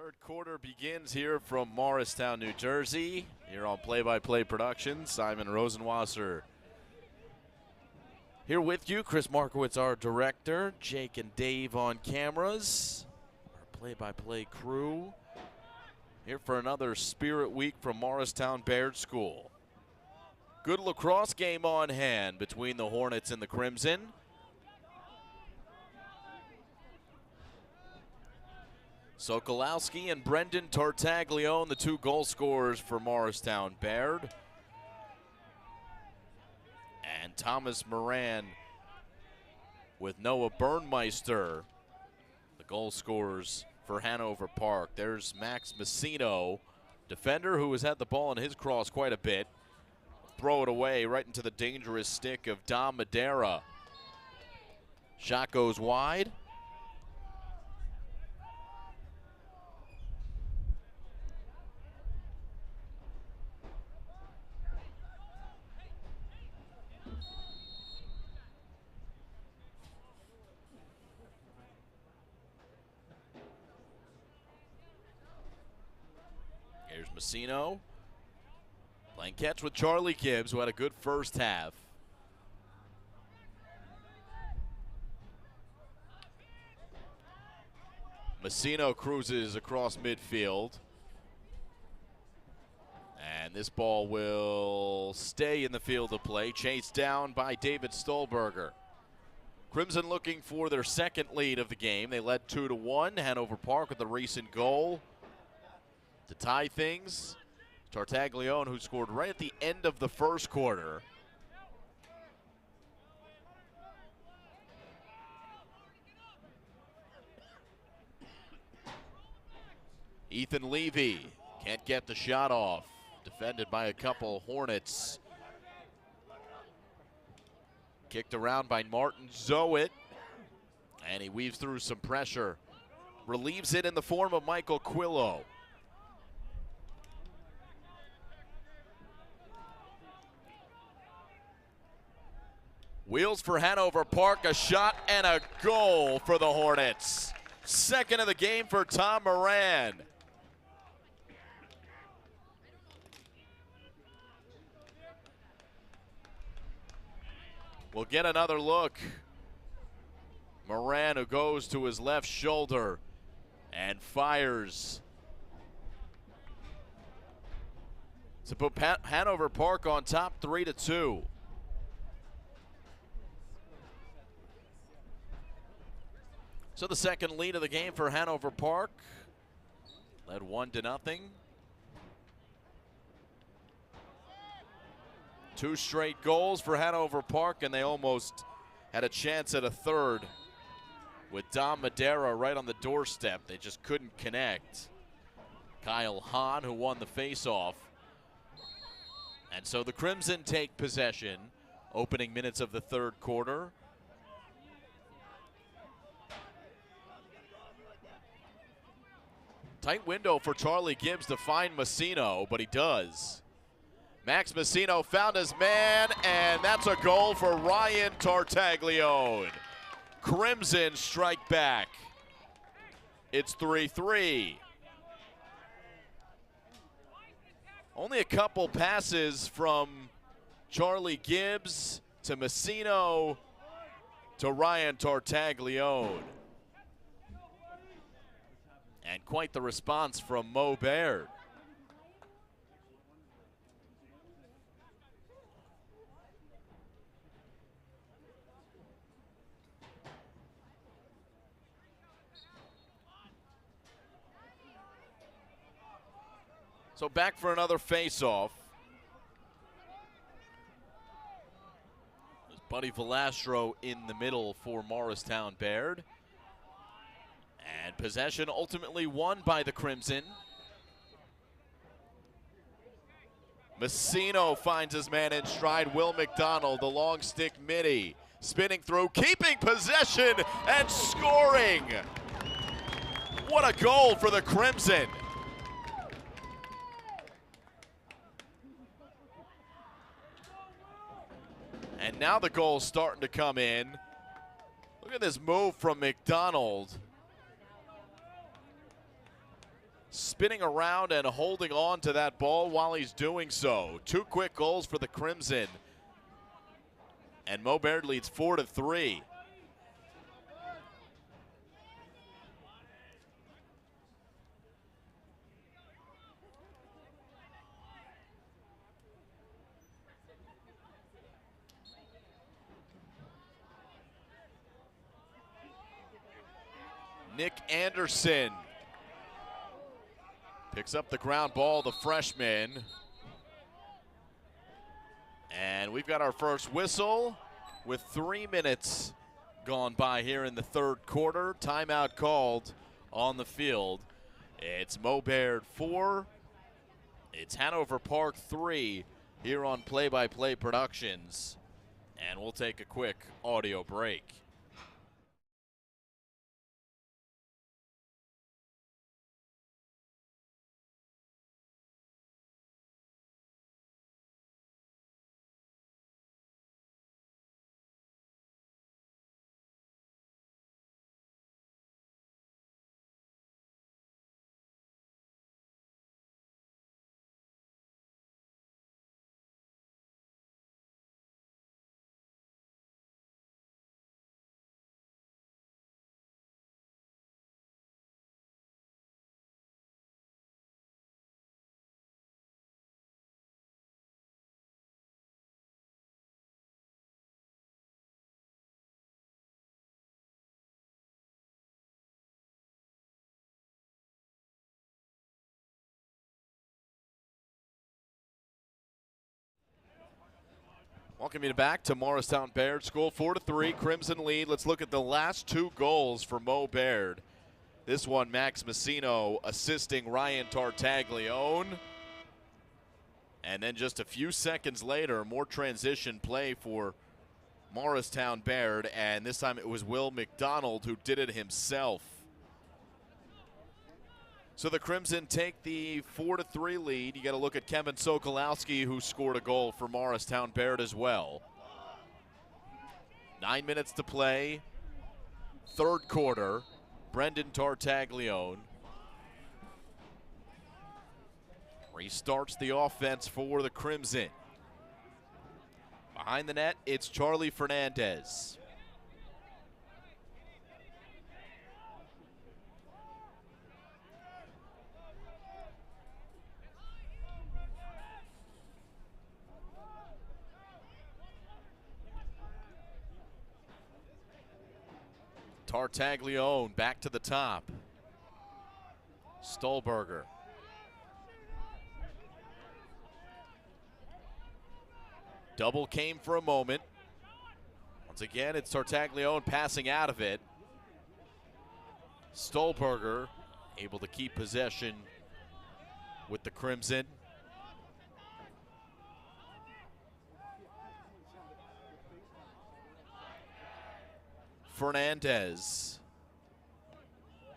Third quarter begins here from Morristown, New Jersey. Here on Play-by-Play Production, Simon Rosenwasser here with you. Chris Markowitz, our director. Jake and Dave on cameras. Our play-by-play crew here for another Spirit Week from Morristown Baird School. Good lacrosse game on hand between the Hornets and the Crimson. Sokolowski and Brendan Tartaglione, the two goal scorers for Morristown Baird. And Thomas Moran with Noah Burnmeister, the goal scorers for Hanover Park. There's Max Messino, defender who has had the ball in his cross quite a bit. Throw it away right into the dangerous stick of Dom Madera. Shot goes wide. Here's Messino. Playing catch with Charlie Gibbs, who had a good first half. Messino cruises across midfield. And this ball will stay in the field of play, chased down by David Stolberger. Crimson looking for their second lead of the game. They led 2-1. Hanover Park with the recent goal to tie things. Tartaglione, who scored right at the end of the first quarter. Ethan Levy can't get the shot off. Defended by a couple Hornets. Kicked around by Martin Zoet. And he weaves through some pressure. Relieves it in the form of Michael Quillo. Wheels for Hanover Park, a shot and a goal for the Hornets. Second of the game for Tom Moran. We'll get another look. Moran, who goes to his left shoulder and fires to put Hanover Park on top 3-2. So the second lead of the game for Hanover Park. Led 1-0. Two straight goals for Hanover Park, and they almost had a chance at a third with Dom Madera right on the doorstep. They just couldn't connect. Kyle Hahn, who won the faceoff. And so the Crimson take possession, opening minutes of the third quarter. Tight window for Charlie Gibbs to find Messino, but he does. Max Messino found his man, and that's a goal for Ryan Tartaglione. Crimson strike back. It's 3-3. Only a couple passes from Charlie Gibbs to Messino to Ryan Tartaglione. And quite the response from Mo Baird. So back for another face-off. There's Buddy Velastro in the middle for Morristown Baird. And possession ultimately won by the Crimson. Messino finds his man in stride. Will McDonald, the long stick midi, spinning through, keeping possession and scoring. What a goal for the Crimson. And now the goal's starting to come in. Look at this move from McDonald. spinning around and holding on to that ball while he's doing so. 2 quick goals for the Crimson. And Mo Baird leads 4-3. Nick Anderson picks up the ground ball, the freshman. And we've got our first whistle with 3 minutes gone by here in the third quarter. Timeout called on the field. It's Mo Baird 4. It's Hanover Park 3 here on Play-by-Play Productions. And we'll take a quick audio break. Welcome you back to Morristown Baird School. 4-3, Crimson lead. Let's look at the last 2 goals for Mo Baird. This one, Max Messino assisting Ryan Tartaglione. And then just a few seconds later, more transition play for Morristown Baird. And this time it was Will McDonald who did it himself. So the Crimson take the 4-3 lead. You got to look at Kevin Sokolowski, who scored a goal for Morristown Baird as well. 9 minutes to play. Third quarter. Brendan Tartaglione restarts the offense for the Crimson. Behind the net, it's Charlie Fernandez. Tartaglione back to the top. Stolberger. Double came for a moment. Once again, it's Tartaglione passing out of it. Stolberger able to keep possession with the Crimson. Fernandez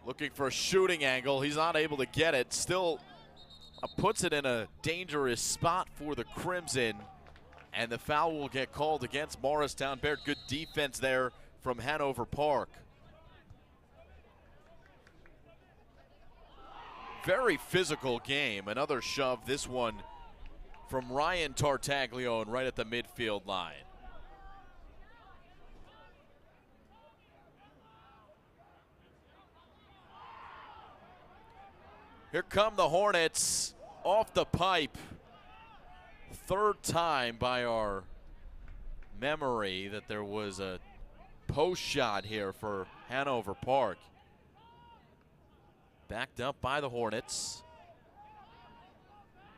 looking for a shooting angle. He's not able to get it. Still puts it in a dangerous spot for the Crimson. And the foul will get called against Morristown Baird. Good defense there from Hanover Park. Very physical game. Another shove, this one from Ryan Tartaglione right at the midfield line. Here come the Hornets off the pipe. Third time by our memory that there was a post shot here for Hanover Park. Backed up by the Hornets,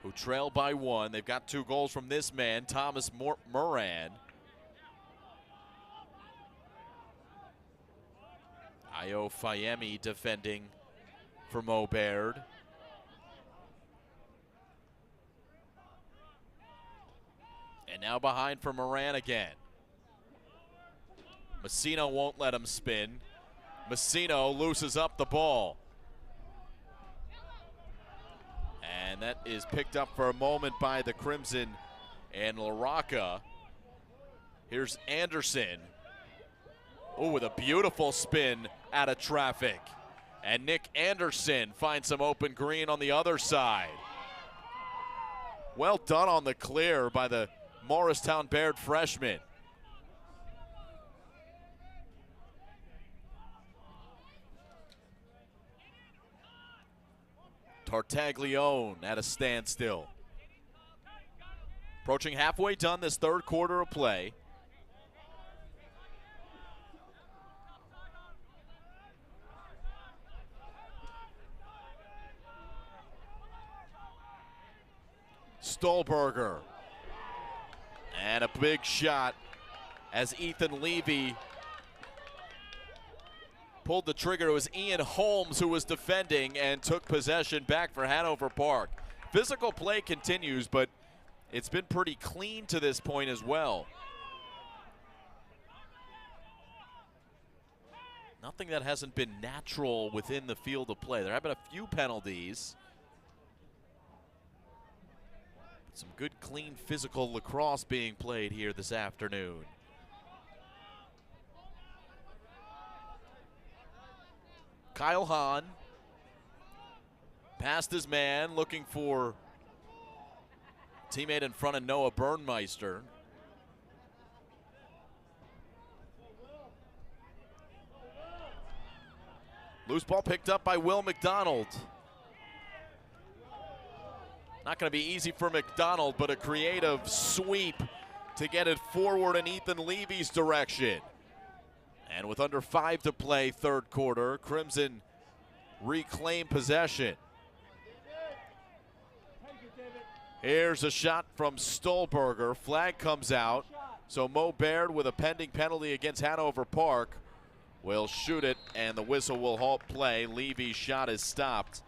who trail by 1. They've got 2 goals from this man, Thomas Moran. Ayo Fayemi defending for Mo Baird. And now behind for Moran again. Messino won't let him spin. Messino looses up the ball. And that is picked up for a moment by the Crimson and LaRocca. Here's Anderson. Oh, with a beautiful spin out of traffic. And Nick Anderson finds some open green on the other side. Well done on the clear by the Morristown Baird freshman. Tartaglione at a standstill. Approaching halfway done this third quarter of play. Stolberger. And a big shot as Ethan Levy pulled the trigger. It was Ian Holmes who was defending and took possession back for Hanover Park. Physical play continues, but it's been pretty clean to this point as well. Nothing that hasn't been natural within the field of play. There have been a few penalties. Some good, clean, physical lacrosse being played here this afternoon. Kyle Hahn past his man, looking for teammate in front of Noah Burnmeister. Loose ball picked up by Will McDonald. Not going to be easy for McDonald, but a creative sweep to get it forward in Ethan Levy's direction. And with under 5 to play, third quarter, Crimson reclaim possession. Here's a shot from Stolberger. Flag comes out. So Mo Baird, with a pending penalty against Hanover Park, will shoot it, and the whistle will halt play. Levy's shot is stopped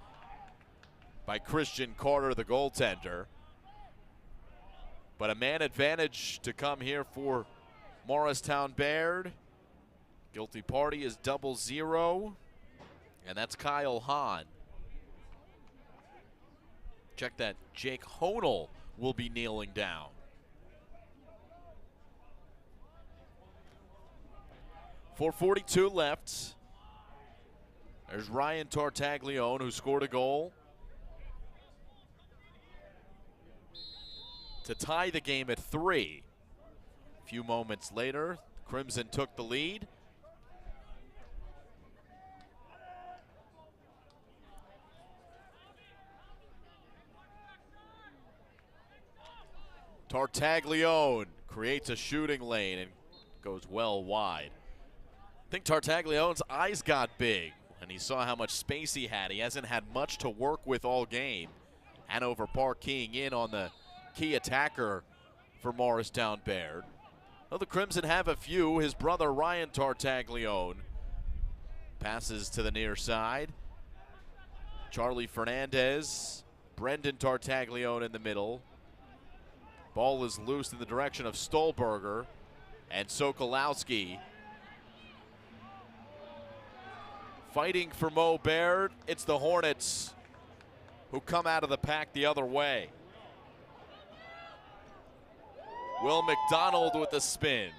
by Christian Carter, the goaltender. But a man advantage to come here for Morristown Baird. Guilty party is 0-0, and that's Kyle Hahn. Check that, Jake Honel will be kneeling down. .442 left. There's Ryan Tartaglione, who scored a goal to tie the game at 3. A few moments later, Crimson took the lead. Tartaglione creates a shooting lane and goes well wide. I think Tartaglione's eyes got big and he saw how much space he had. He hasn't had much to work with all game. Hanover Park keying in on the key attacker for Morristown Baird. Well, the Crimson have a few. His brother Ryan Tartaglione passes to the near side. Charlie Fernandez, Brendan Tartaglione in the middle. Ball is loose in the direction of Stolberger and Sokolowski. Fighting for Mo Baird, it's the Hornets who come out of the pack the other way. Will McDonald with the spin.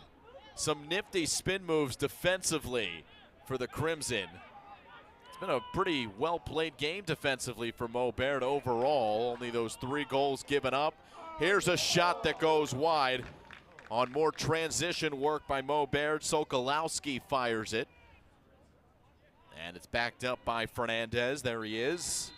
Some nifty spin moves defensively for the Crimson. It's been a pretty well-played game defensively for Mo Baird overall. Only those 3 goals given up. Here's a shot that goes wide on more transition work by Mo Baird. Sokolowski fires it. And it's backed up by Fernandez. There he is.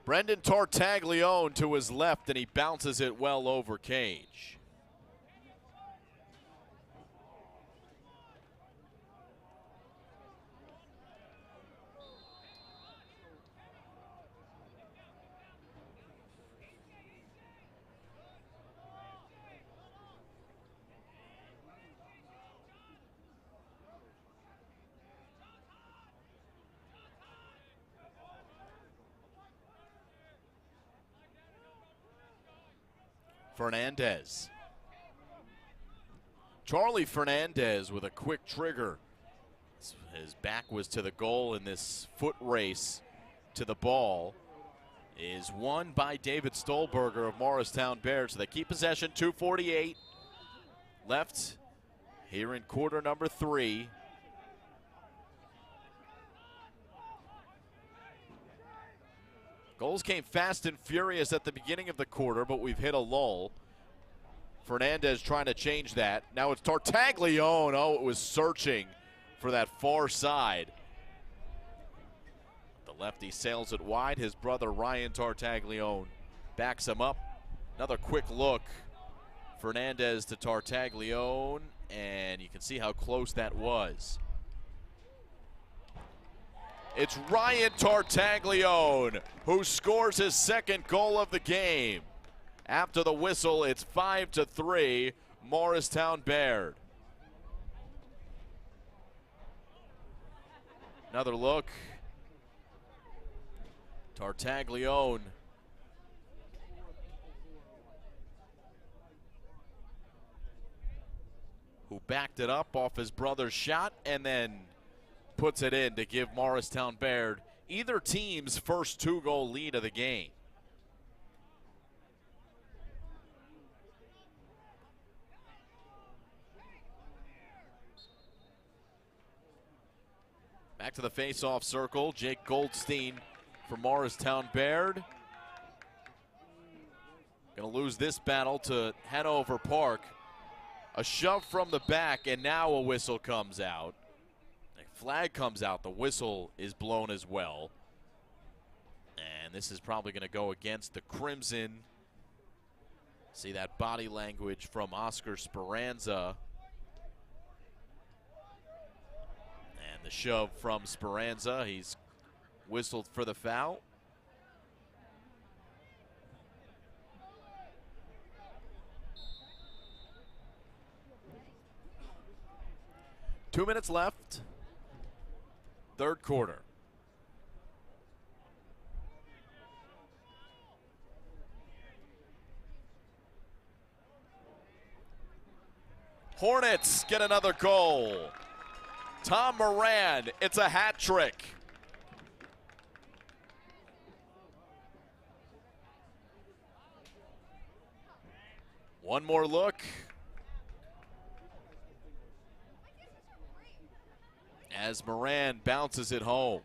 Brendan Tartaglione to his left, and he bounces it well over cage. Fernandez. Charlie Fernandez with a quick trigger. His back was to the goal in this foot race to the ball. is won by David Stolberger of Morristown Bears. So they keep possession, 2:48 left here in quarter number 3. Goals came fast and furious at the beginning of the quarter, but we've hit a lull. Fernandez trying to change that. Now it's Tartaglione. Oh, it was searching for that far side. The lefty sails it wide. His brother Ryan Tartaglione backs him up. Another quick look. Fernandez to Tartaglione, and you can see how close that was. It's Ryan Tartaglione who scores his second goal of the game. After the whistle, it's 5-3, Morristown Baird. Another look. Tartaglione. Who backed it up off his brother's shot and then puts it in to give Morristown Baird either team's first 2-goal lead of the game. Back to the face-off circle. Jake Goldstein for Morristown Baird. Gonna lose this battle to Hanover Park. A shove from the back, and now a whistle comes out. A flag comes out. The whistle is blown as well. And this is probably going to go against the Crimson. See that body language from Oscar Speranza. And the shove from Speranza. He's whistled for the foul. Two minutes left, third quarter. Hornets get another goal. Tom Moran, it's a hat trick. One more look. As Moran bounces it home.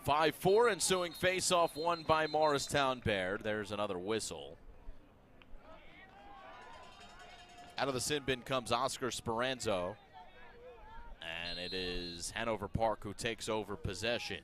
Five, 4 ensuing face-off won by Morristown Baird. There's another whistle. Out of the sin bin comes Oscar Speranza. And it is Hanover Park who takes over possession.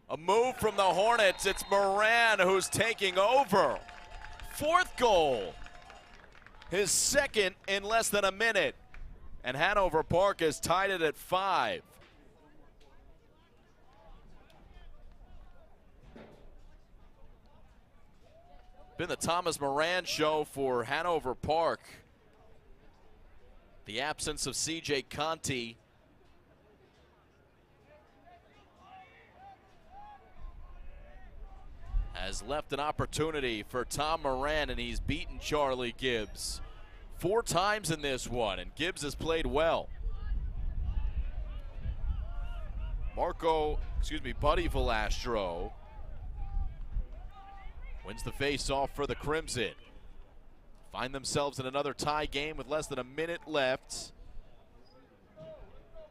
A move from the Hornets. It's Moran who's taking over. Fourth goal. His second in less than a minute. And Hanover Park has tied it at 5. Been the Thomas Moran show for Hanover Park. The absence of CJ Conti has left an opportunity for Tom Moran, and he's beaten Charlie Gibbs 4 times in this one, and Gibbs has played well. Buddy Velastro wins the face-off for the Crimson. Find themselves in another tie game with less than a minute left.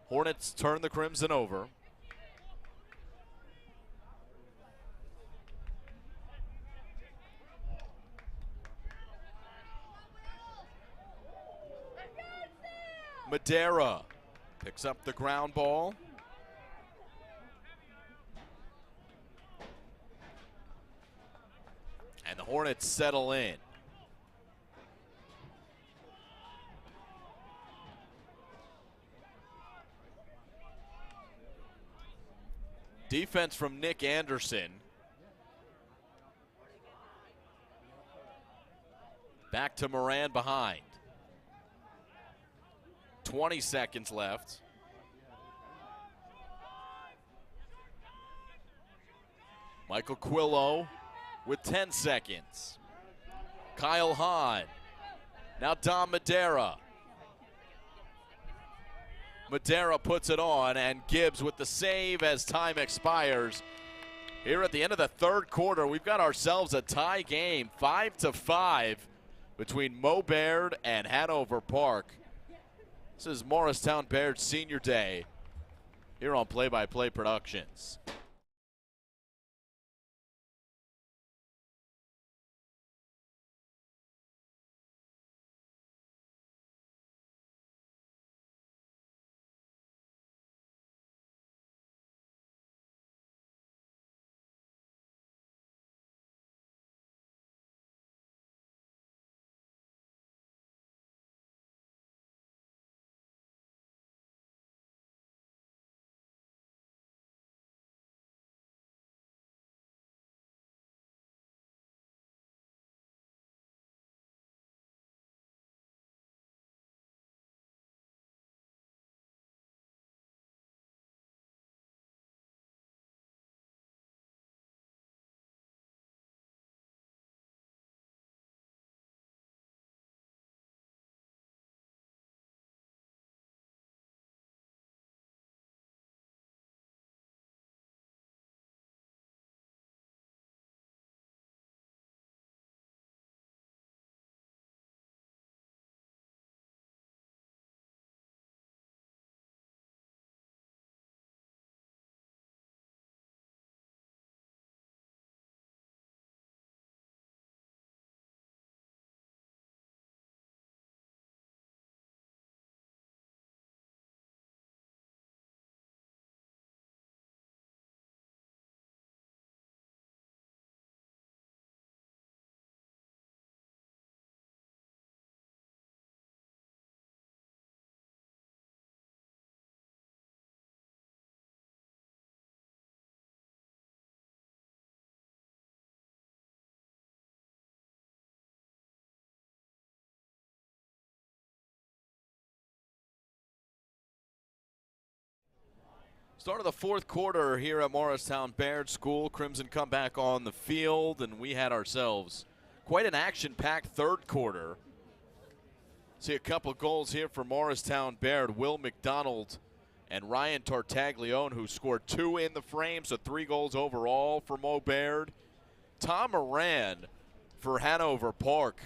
Hornets turn the Crimson over. Madera picks up the ground ball. Hornets settle in. Defense from Nick Anderson. Back to Moran behind. 20 seconds left. Michael Quillo with 10 seconds. Kyle Hahn. Now Dom Madera. Madera puts it on, and Gibbs with the save as time expires. Here at the end of the third quarter, we've got ourselves a tie game, 5-5 between Mo Baird and Hanover Park. This is Morristown Baird's Senior Day here on Play by Play Productions. Start of the fourth quarter here at Morristown Baird School. Crimson come back on the field, and we had ourselves quite an action-packed third quarter. See a couple goals here for Morristown Baird. Will McDonald and Ryan Tartaglione, who scored 2 in the frame, so 3 goals overall for Mo Baird. Tom Moran for Hanover Park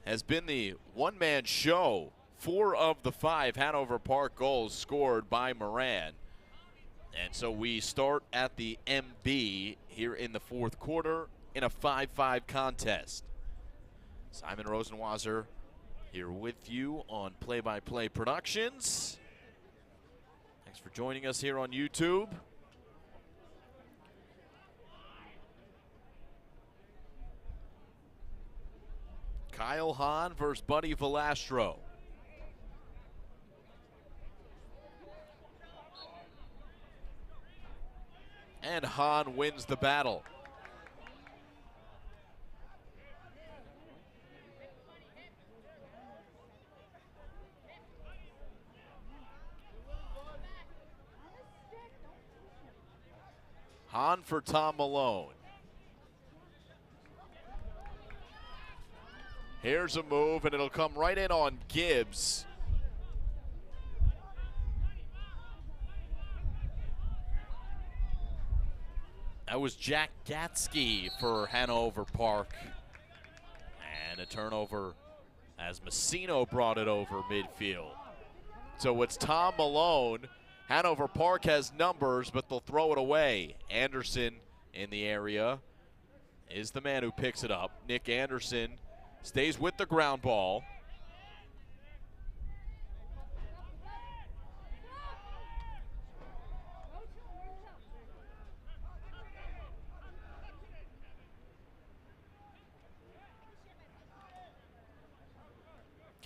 has been the one-man show. 4 of the 5 Hanover Park goals scored by Moran. And so we start at the MB here in the fourth quarter in a 5-5 contest. Simon Rosenwasser here with you on Play by Play Productions. Thanks for joining us here on YouTube. Kyle Hahn versus Buddy Velastro. And Hahn wins the battle. Hahn for Tom Malone. Here's a move, and it'll come right in on Gibbs. That was Jack Gatsky for Hanover Park. And a turnover as Messino brought it over midfield. So it's Tom Malone. Hanover Park has numbers, but they'll throw it away. Anderson in the area is the man who picks it up. Nick Anderson stays with the ground ball.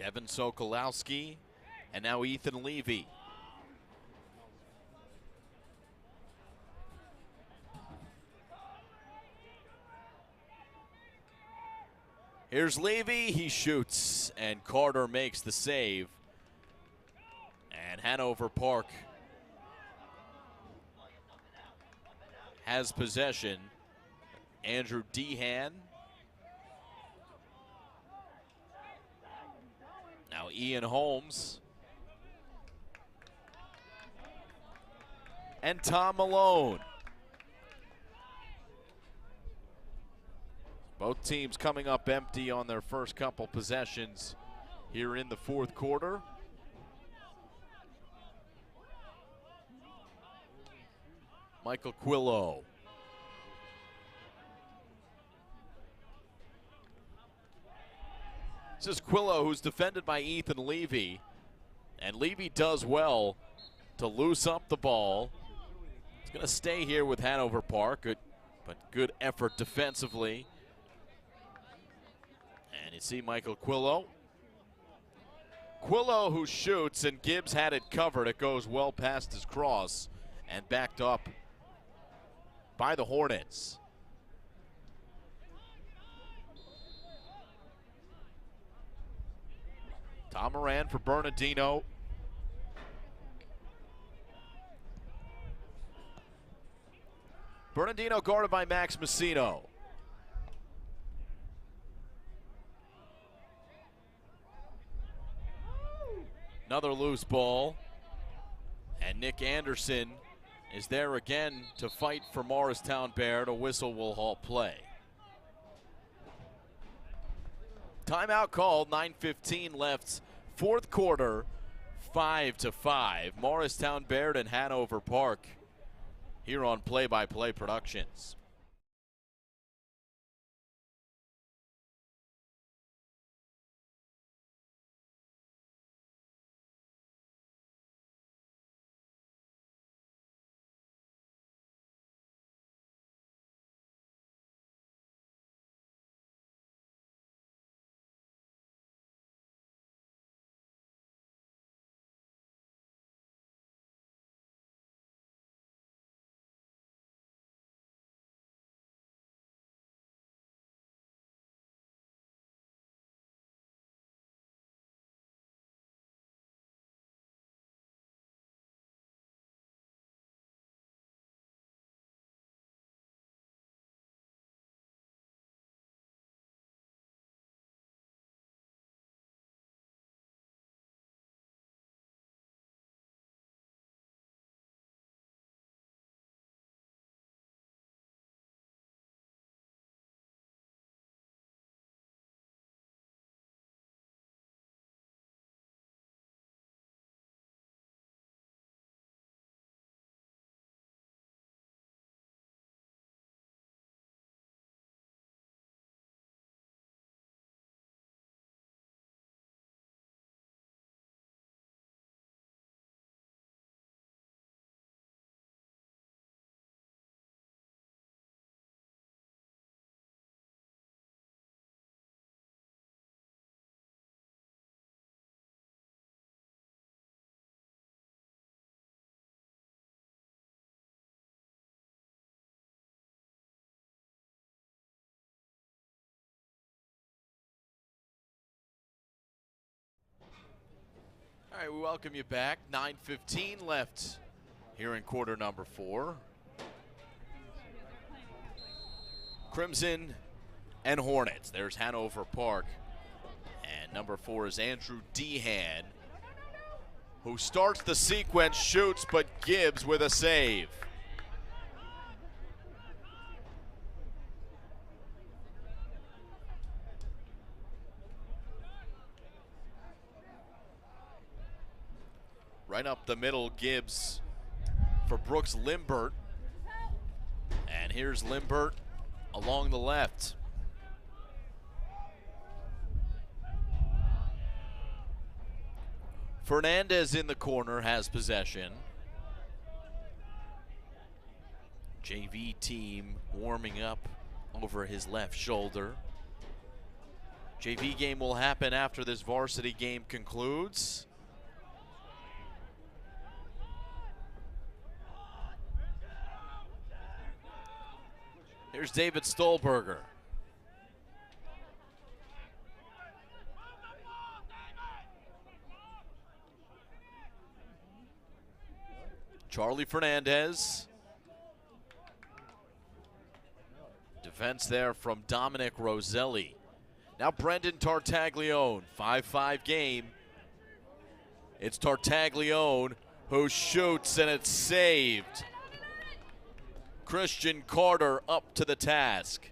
Evan Sokolowski, and now Ethan Levy. Here's Levy, he shoots, and Carter makes the save. And Hanover Park has possession. Andrew Dehan. Now Ian Holmes. And Tom Malone. Both teams coming up empty on their first couple possessions here in the fourth quarter. Michael Quillo. This is Quillo, who's defended by Ethan Levy. And Levy does well to loose up the ball. It's going to stay here with Hanover Park, but good effort defensively. And you see Michael Quillo. Quillo who shoots, and Gibbs had it covered. It goes well past his cross and backed up by the Hornets. Tom Moran for Bernardino. Bernardino guarded by Max Messino. Another loose ball. And Nick Anderson is there again to fight for Morristown Baird. A whistle will halt play. Timeout called, 9:15 left, fourth quarter, 5-5. Morristown Baird and Hanover Park here on Play-by-Play Productions. All right, we welcome you back. 9:15 left here in quarter number 4. Crimson and Hornets. There's Hanover Park. And number 4 is Andrew Dehan, who starts the sequence, shoots, but Gibbs with a save. Right up the middle, Gibbs for Brooks Limbert. And here's Limbert along the left. Fernandez in the corner has possession. JV team warming up over his left shoulder. JV game will happen after this varsity game concludes. Here's David Stolberger. Charlie Fernandez. Defense there from Dominic Roselli. Now Brendan Tartaglione, 5-5 game. It's Tartaglione who shoots, and it's saved. Christian Carter up to the task.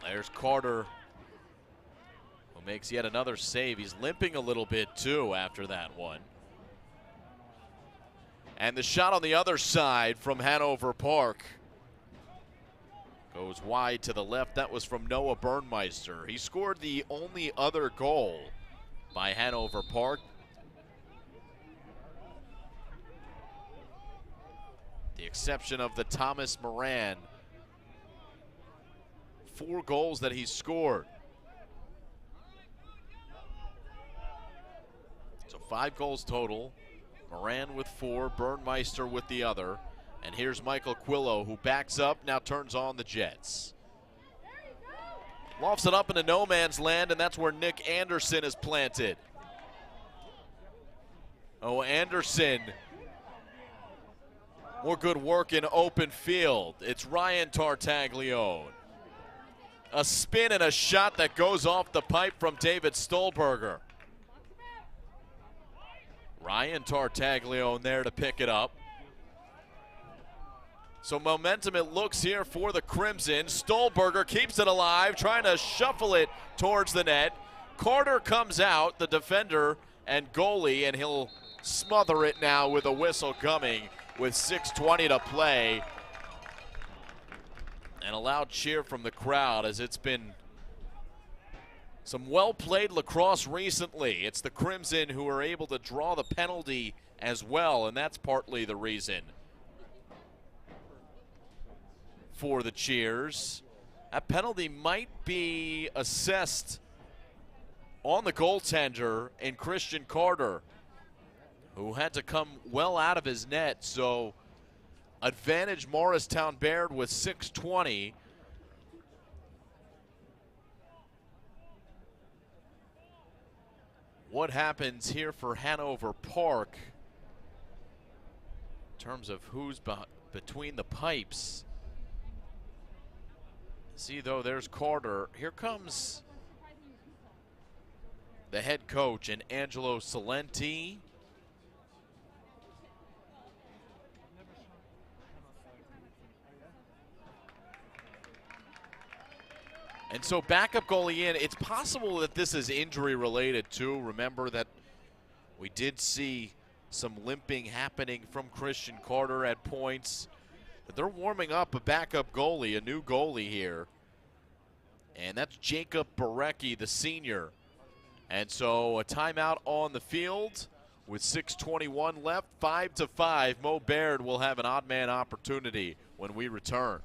There's Carter, who makes yet another save. He's limping a little bit too after that one. And the shot on the other side from Hanover Park goes wide to the left. That was from Noah Burnmeister. He scored the only other goal by Hanover Park. The exception of the Thomas Moran. 4 goals that he scored. So 5 goals total. Moran with 4, Burnmeister with the other. And here's Michael Quillo, who backs up, now turns on the Jets. Lofts it up into no man's land, and that's where Nick Anderson is planted. Oh, Anderson. More good work in open field. It's Ryan Tartaglione. A spin and a shot that goes off the pipe from David Stolberger. Ryan Tartaglione there to pick it up. So momentum it looks here for the Crimson. Stolberger keeps it alive, trying to shuffle it towards the net. Carter comes out, the defender and goalie, and he'll smother it now with a whistle coming with 6:20 to play. And a loud cheer from the crowd, as it's been some well-played lacrosse recently. It's the Crimson who are able to draw the penalty as well, and that's partly the reason for the cheers. That penalty might be assessed on the goaltender in Christian Carter, who had to come well out of his net. So advantage Morristown Baird with 6:20. What happens here for Hanover Park in terms of who's between the pipes? See, though, there's Carter. Here comes the head coach, and Angelo Salenti. And so backup goalie in. It's possible that this is injury related too. Remember that we did see some limping happening from Christian Carter at points. But they're warming up a backup goalie, a new goalie here. And that's Jacob Barecki, the senior. And so a timeout on the field with 6:21 left, 5-5. Mo Baird will have an odd man opportunity when we return.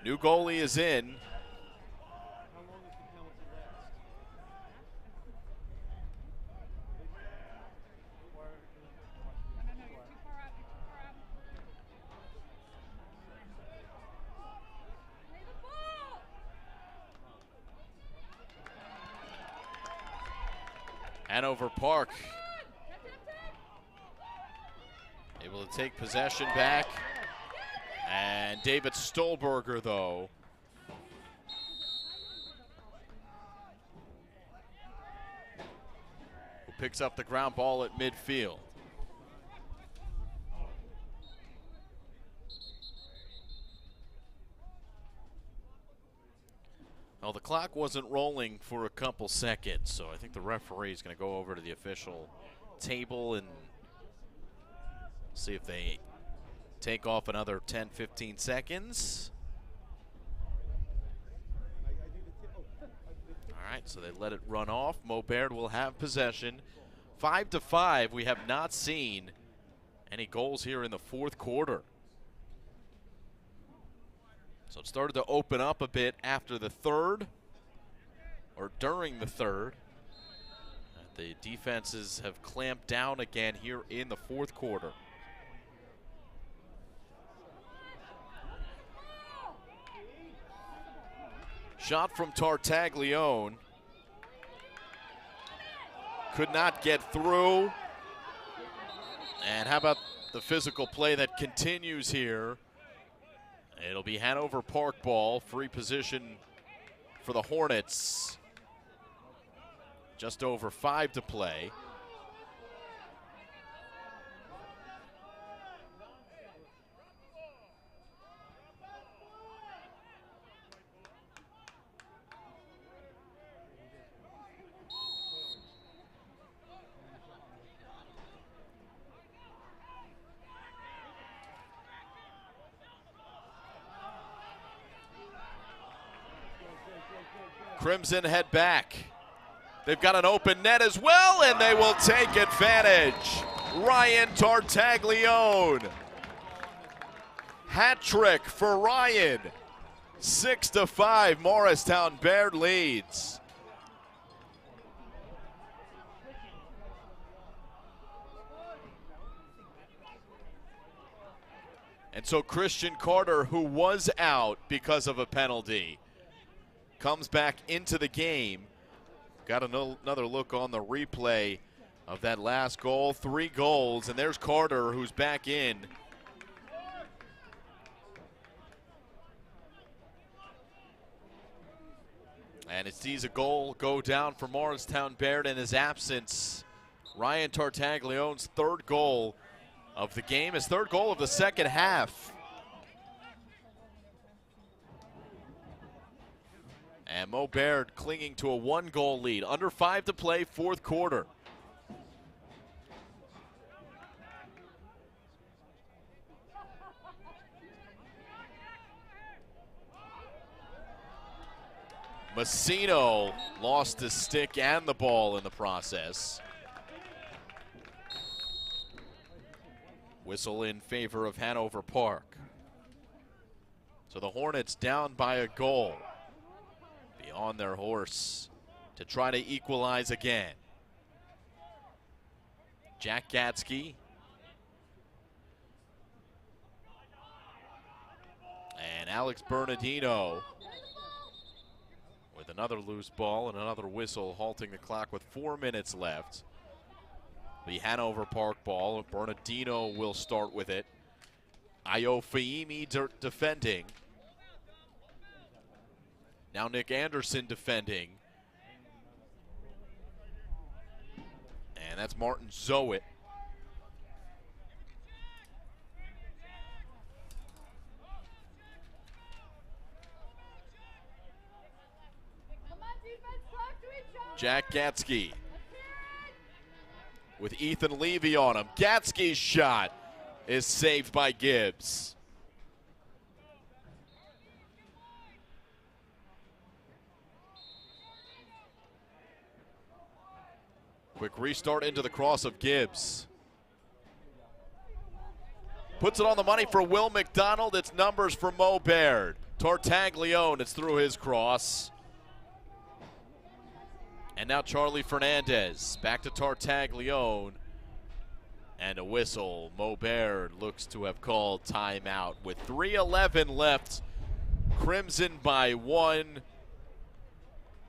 New goalie is in. Hanover Park able to take possession back. And David Stolberger, though, who picks up the ground ball at midfield. Well, the clock wasn't rolling for a couple seconds, so I think the referee is going to go over to the official table and see if they take off another 10, 15 seconds. All right, so they let it run off. Mo Baird will have possession. 5-5, we have not seen any goals here in the fourth quarter. So it started to open up a bit after the third, or during the third. The defenses have clamped down again here in the fourth quarter. Shot from Tartaglione. Could not get through. And how about the physical play that continues here? It'll be Hanover Park ball, free position for the Hornets. Just over 5 to play. Crimson head back. They've got an open net as well, and they will take advantage. Ryan Tartaglione. Hat trick for Ryan. 6-5, Morristown Baird leads. And so Christian Carter, who was out because of a penalty, comes back into the game. Got another look on the replay of that last goal. 3 goals, and there's Carter, who's back in. And it sees a goal go down for Morristown Baird in his absence. Ryan Tartaglione's 3rd goal of the game, his 3rd goal of the second half. And Mo Baird clinging to a 1-goal lead. Under 5 to play, 4th quarter. Messino lost his stick and the ball in the process. Whistle in favor of Hanover Park. So the Hornets down by a goal. On their horse to try to equalize again. Jack Gatsky. And Alex Bernardino with another loose ball and another whistle, halting the clock with 4 minutes left. The Hanover Park ball. Bernardino will start with it. Ayo Fahimi defending. Now Nick Anderson defending. And that's Martin Zoet. Jack Gatsky with Ethan Levy on him. Gatsky's shot is saved by Gibbs. Quick restart into the cross of Gibbs. Puts it on the money for Will McDonald. It's numbers for Mo Baird. Tartaglione, it's through his cross. And now Charlie Fernandez, back to Tartaglione. And a whistle. Mo Baird looks to have called timeout with 3:11 left. Crimson by 1.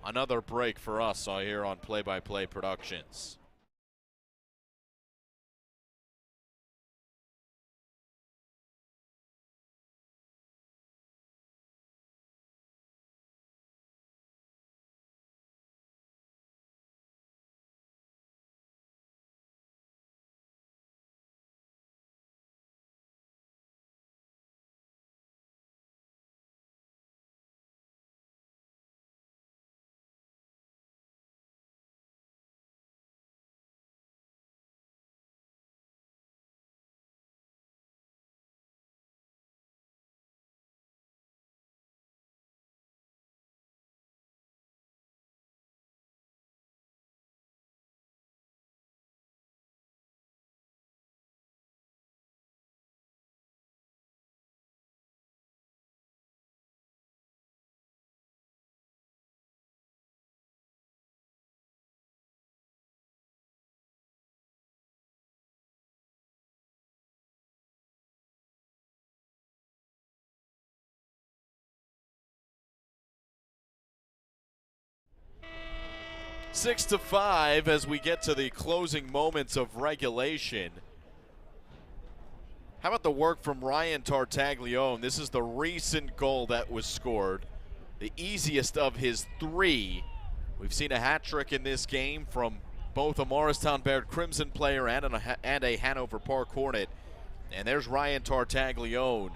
Another break for us here on Play-by-Play Productions. Six to 5 as we get to the closing moments of regulation. How about the work from Ryan Tartaglione? This is the recent goal that was scored, the easiest of his 3. We've seen a hat trick in this game from both a Morristown Baird Crimson player and a Hanover Park Hornet. And there's Ryan Tartaglione,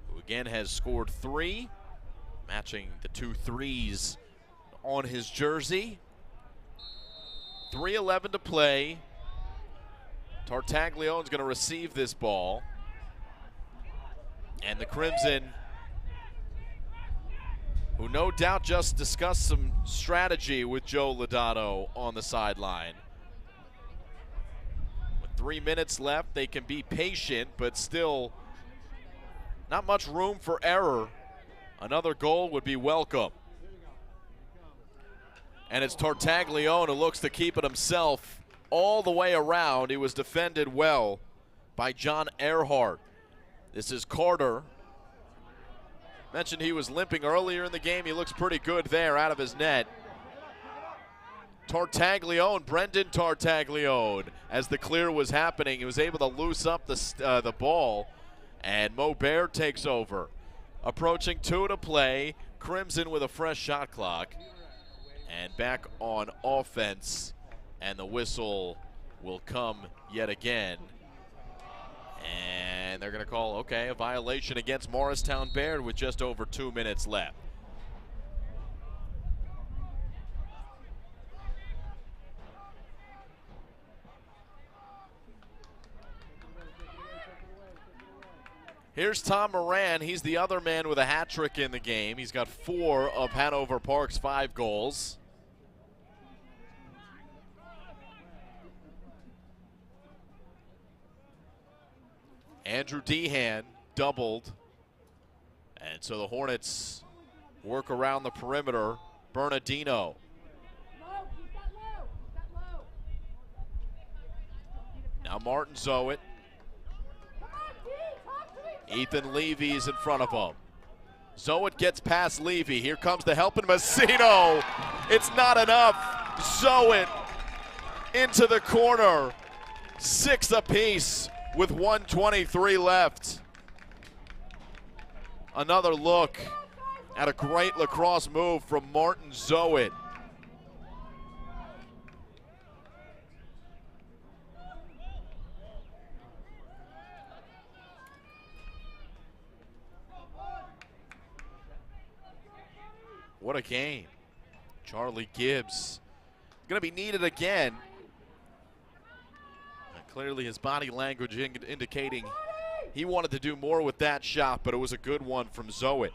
who again has scored 3, matching the 2 threes on his jersey. 3:11 to play. Tartaglione's going to receive this ball. And the Crimson, who no doubt just discussed some strategy with Joe Lodato on the sideline. With 3 minutes left, they can be patient, but still not much room for error. Another goal would be welcome. And it's Tartaglione who looks to keep it himself all the way around. He was defended well by John Earhart. This is Carter. Mentioned he was limping earlier in the game. He looks pretty good there out of his net. Tartaglione, Brendan Tartaglione, as the clear was happening, he was able to loose up the ball, and Mo Baird takes over. Approaching 2 to play, Crimson with a fresh shot clock. And back on offense, and the whistle will come yet again. And they're going to call, okay, a violation against Morristown Baird with just over 2 minutes left. Here's Tom Moran. He's the other man with a hat trick in the game. He's got 4 of Hanover Park's 5 goals. Andrew Dehan doubled. And so the Hornets work around the perimeter. Bernardino. Now Martin Zoet. Ethan Levy's in front of him. Zoet gets past Levy. Here comes the helping Massino. It's not enough. Zoet into the corner. 6 apiece with 1:23 left. Another look at a great lacrosse move from Martin Zoet. What a game. Charlie Gibbs going to be needed again. And clearly his body language indicating he wanted to do more with that shot, but it was a good one from Zoet.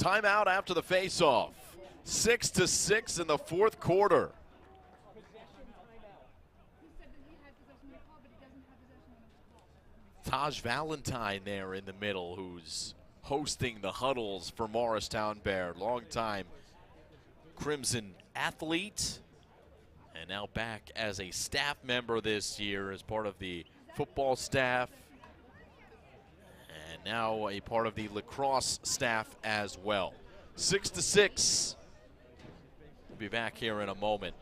Timeout after the faceoff. 6-6 in the fourth quarter. Taj Valentine there in the middle, who's hosting the huddles for Morristown Baird. Longtime Crimson athlete, and now back as a staff member this year as part of the football staff, and now a part of the lacrosse staff as well. 6-6. We'll be back here in a moment.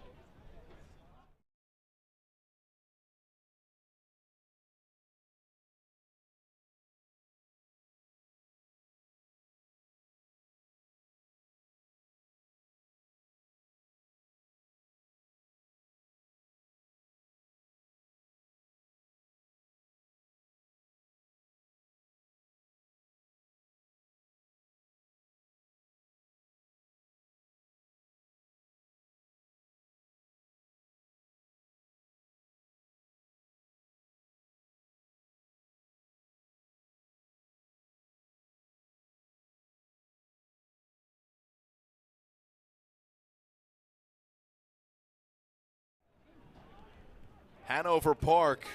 Hanover Park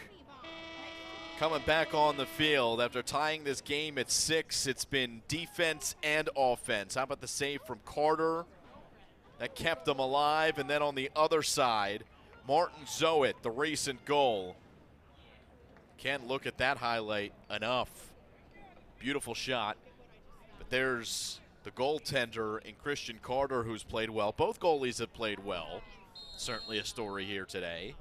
coming back on the field after tying this game at 6. It's been defense and offense. How about the save from Carter that kept them alive? And then on the other side, Martin Zoet, the recent goal. Can't look at that highlight enough. Beautiful shot. But there's the goaltender in Christian Carter, who's played well. Both goalies have played well. Certainly a story here today.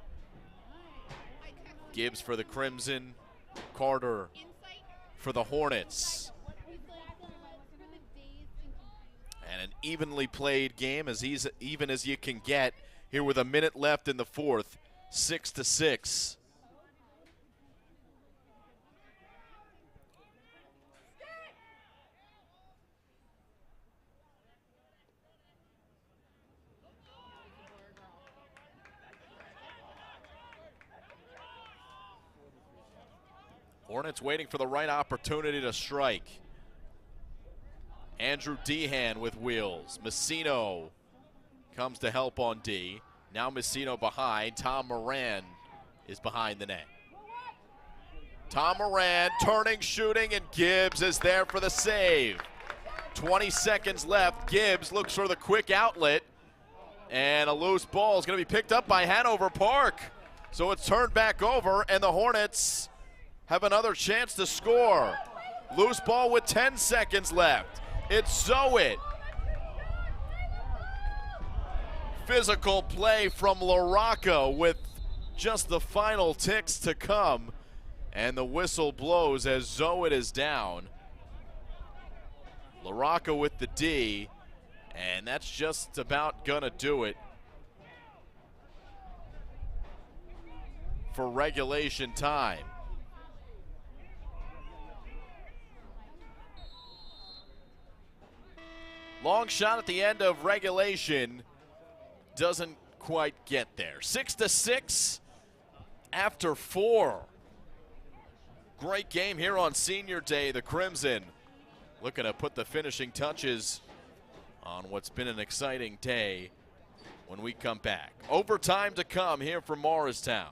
Gibbs for the Crimson, Carter for the Hornets. And an evenly played game, as even as you can get here with a minute left in the fourth. 6-6. Hornets waiting for the right opportunity to strike. Andrew Dehan with wheels. Messino comes to help on D. Now Messino behind. Tom Moran is behind the net. Tom Moran turning, shooting, and Gibbs is there for the save. 20 seconds left. Gibbs looks for the quick outlet. And a loose ball is going to be picked up by Hanover Park. So it's turned back over, and the Hornets have another chance to score. Loose ball with 10 seconds left. It's Zoet. Physical play from LaRocca with just the final ticks to come. And the whistle blows as Zoet is down. LaRocca with the D. And that's just about gonna do it for regulation time. Long shot at the end of regulation doesn't quite get there. 6-6 after 4. Great game here on Senior Day. The Crimson looking to put the finishing touches on what's been an exciting day when we come back. Overtime to come here from Morristown.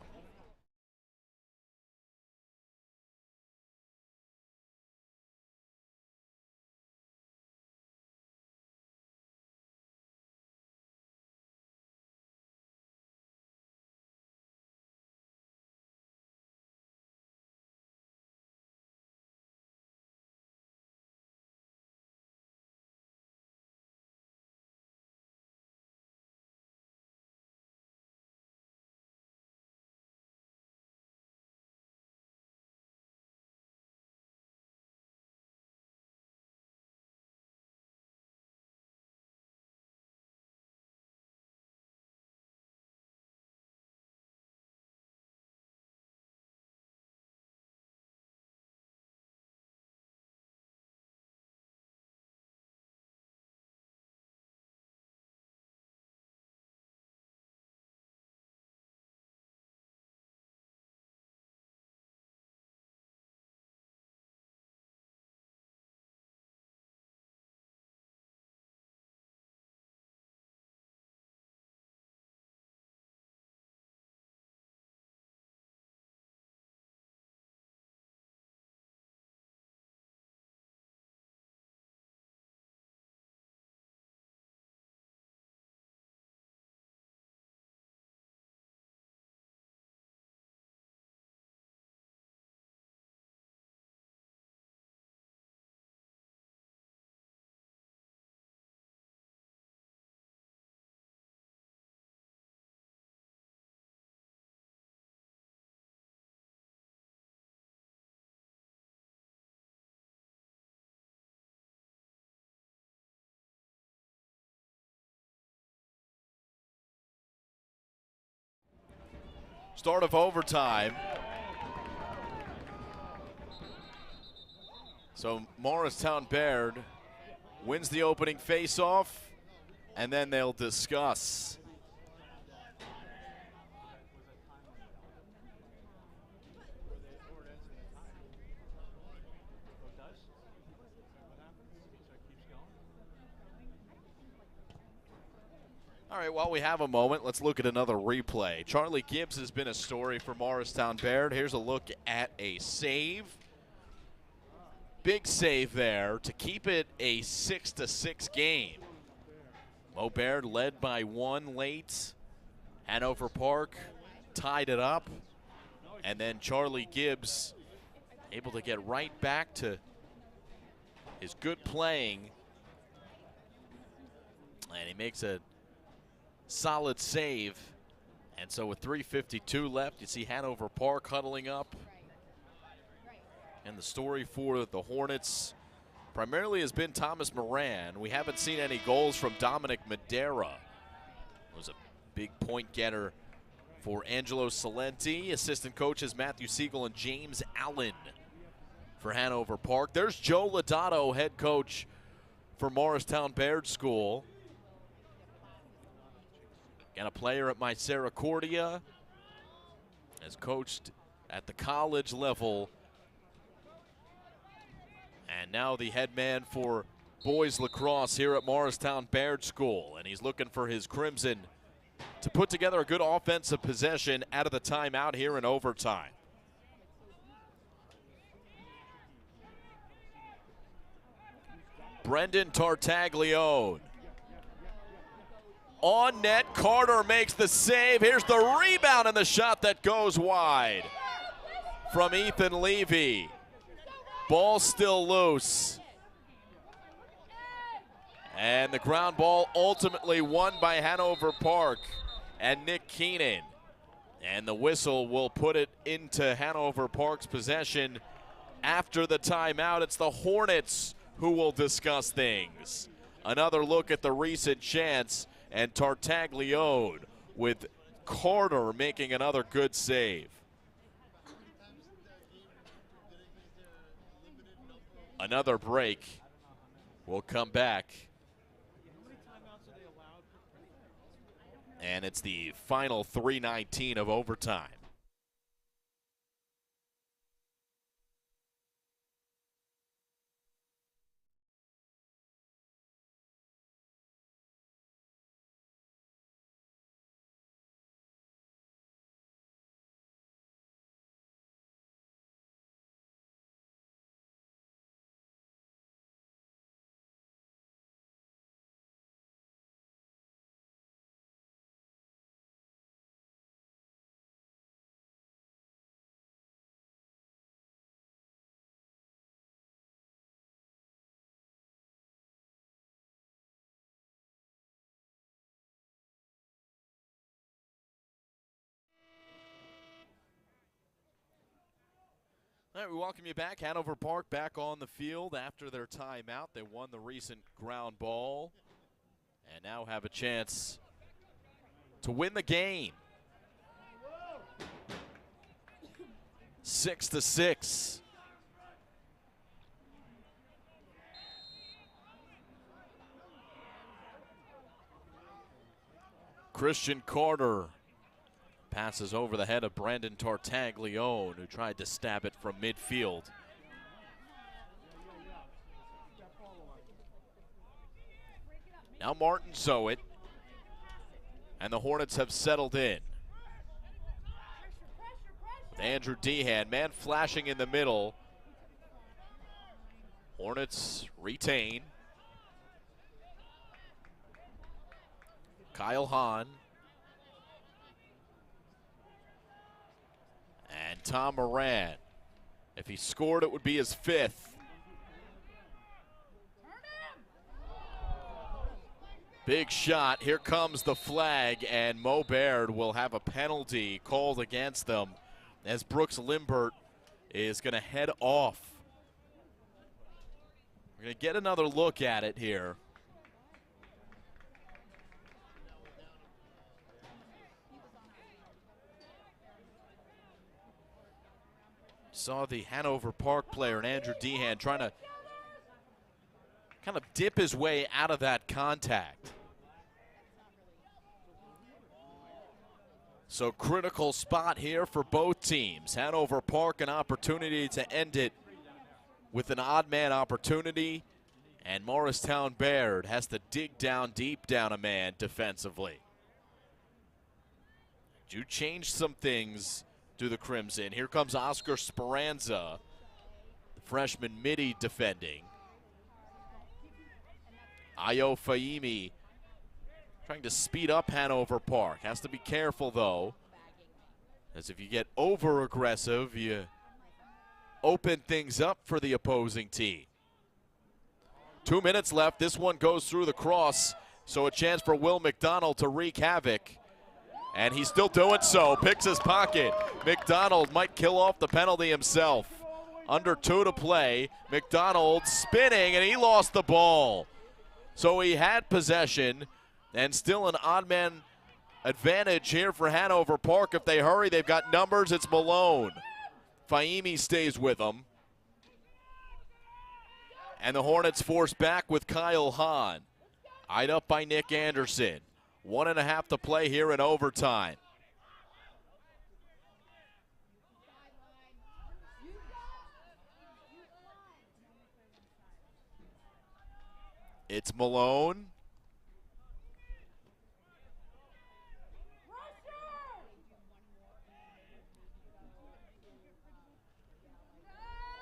Start of overtime. So Morristown Baird wins the opening faceoff, and then they'll discuss. All right, while we have a moment, let's look at another replay. Charlie Gibbs has been a story for Morristown Baird. Here's a look at a save. Big save there to keep it a 6-6 game. Mo Baird led by 1 late. Hanover Park tied it up. And then Charlie Gibbs able to get right back to his good playing. And he makes a solid save. And so with 3:52 left, you see Hanover Park huddling up. And the story for the Hornets primarily has been Thomas Moran. We haven't seen any goals from Dominic Madera. It was a big point getter for Angelo Salenti. Assistant coaches Matthew Siegel and James Allen for Hanover Park. There's Joe Lodato, head coach for Morristown Baird School. Got a player at Misericordia, has coached at the college level, and now the head man for boys lacrosse here at Morristown Baird School. And he's looking for his Crimson to put together a good offensive possession out of the timeout here in overtime. Brendan Tartaglione. On net, Carter makes the save. Here's the rebound and the shot that goes wide from Ethan Levy. Ball still loose. And the ground ball ultimately won by Hanover Park and Nick Keenan. And the whistle will put it into Hanover Park's possession after the timeout. It's the Hornets who will discuss things. Another look at the recent chance, and Tartaglione with Carter making another good save. Another break. We'll come back. And it's the final 3:19 of overtime. All right, we welcome you back. Hanover Park back on the field after their timeout. They won the recent ground ball and now have a chance to win the game. 6-6. Christian Carter passes over the head of Brandon Tartaglione, who tried to stab it from midfield. Now Martin Zoet, and the Hornets have settled in. With Andrew Dehan, man flashing in the middle. Hornets retain. Kyle Hahn. And Tom Moran. If he scored, it would be his 5th. Big shot. Here comes the flag, and Mo Baird will have a penalty called against them as Brooks Limbert is going to head off. We're going to get another look at it here. Saw the Hanover Park player, and Andrew Dehan, trying to kind of dip his way out of that contact. So critical spot here for both teams. Hanover Park, an opportunity to end it with an odd man opportunity, and Morristown Baird has to dig down deep down a man defensively. Do change some things to the Crimson. Here comes Oscar Speranza, the freshman midi defending. Ayo Fahimi trying to speed up Hanover Park. Has to be careful, though, as if you get over-aggressive, you open things up for the opposing team. 2 minutes left. This one goes through the cross, so a chance for Will McDonald to wreak havoc. And he's still doing so. Picks his pocket. McDonald might kill off the penalty himself. Under 2 to play. McDonald spinning, and he lost the ball. So he had possession, and still an odd man advantage here for Hanover Park. If they hurry, they've got numbers. It's Malone. Fahimi stays with them. And the Hornets force back with Kyle Hahn. Eyed up by Nick Anderson. 1.5 to play here in overtime. It's Malone.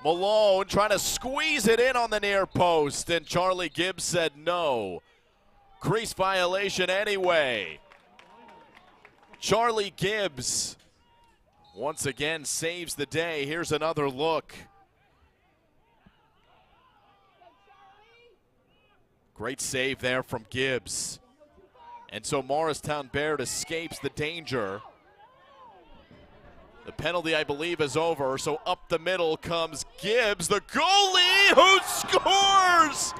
Malone trying to squeeze it in on the near post, and Charlie Gibbs said no. Crease violation anyway. Charlie Gibbs once again saves the day. Here's another look. Great save there from Gibbs. And so Morristown Baird escapes the danger. The penalty, I believe, is over, so up the middle comes Gibbs, the goalie, who scores!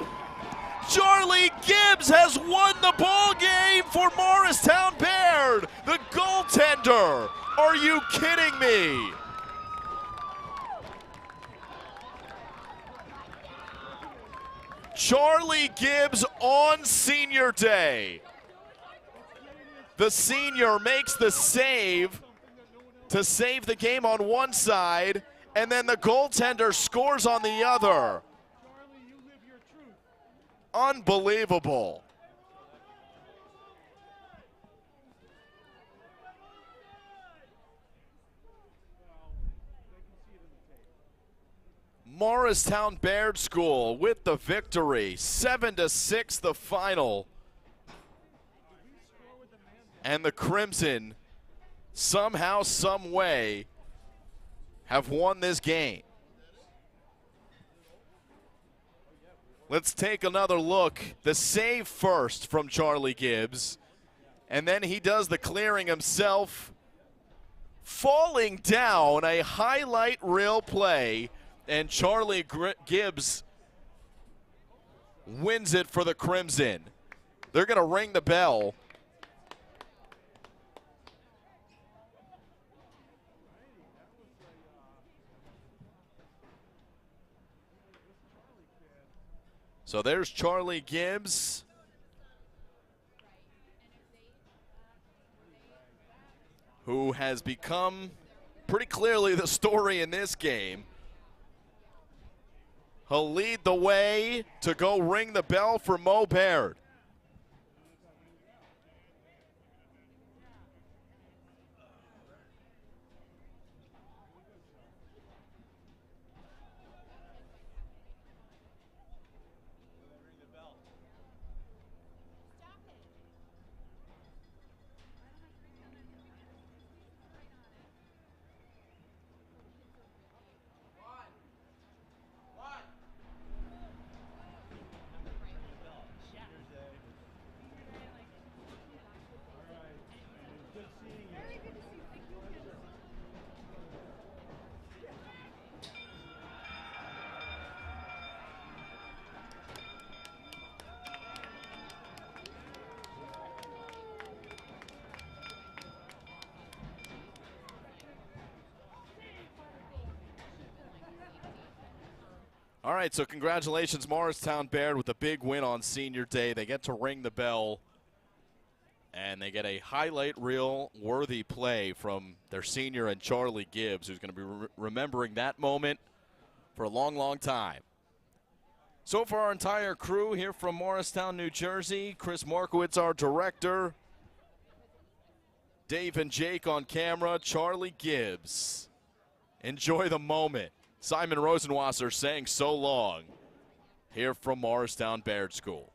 Charlie Gibbs has won the ball game for Morristown Baird, the goaltender. Are you kidding me? Charlie Gibbs on senior day. The senior makes the save to save the game on one side, and then the goaltender scores on the other. Unbelievable. Morristown Baird School with the victory. 7-6 the final. And the Crimson somehow, some way, have won this game. Let's take another look. The save first from Charlie Gibbs, and then he does the clearing himself, falling down, a highlight reel play, and Charlie Gibbs wins it for the Crimson. They're going to ring the bell. So there's Charlie Gibbs. Who has become pretty clearly the story in this game. He'll lead the way to go ring the bell for Mo Baird. All right, so congratulations, Morristown Baird, with a big win on senior day. They get to ring the bell, and they get a highlight reel worthy play from their senior and Charlie Gibbs, who's going to be remembering that moment for a long, long time. So for our entire crew here from Morristown, New Jersey, Chris Markowitz, our director, Dave and Jake on camera, Charlie Gibbs. Enjoy the moment. Simon Rosenwasser saying so long here from Morristown Baird School.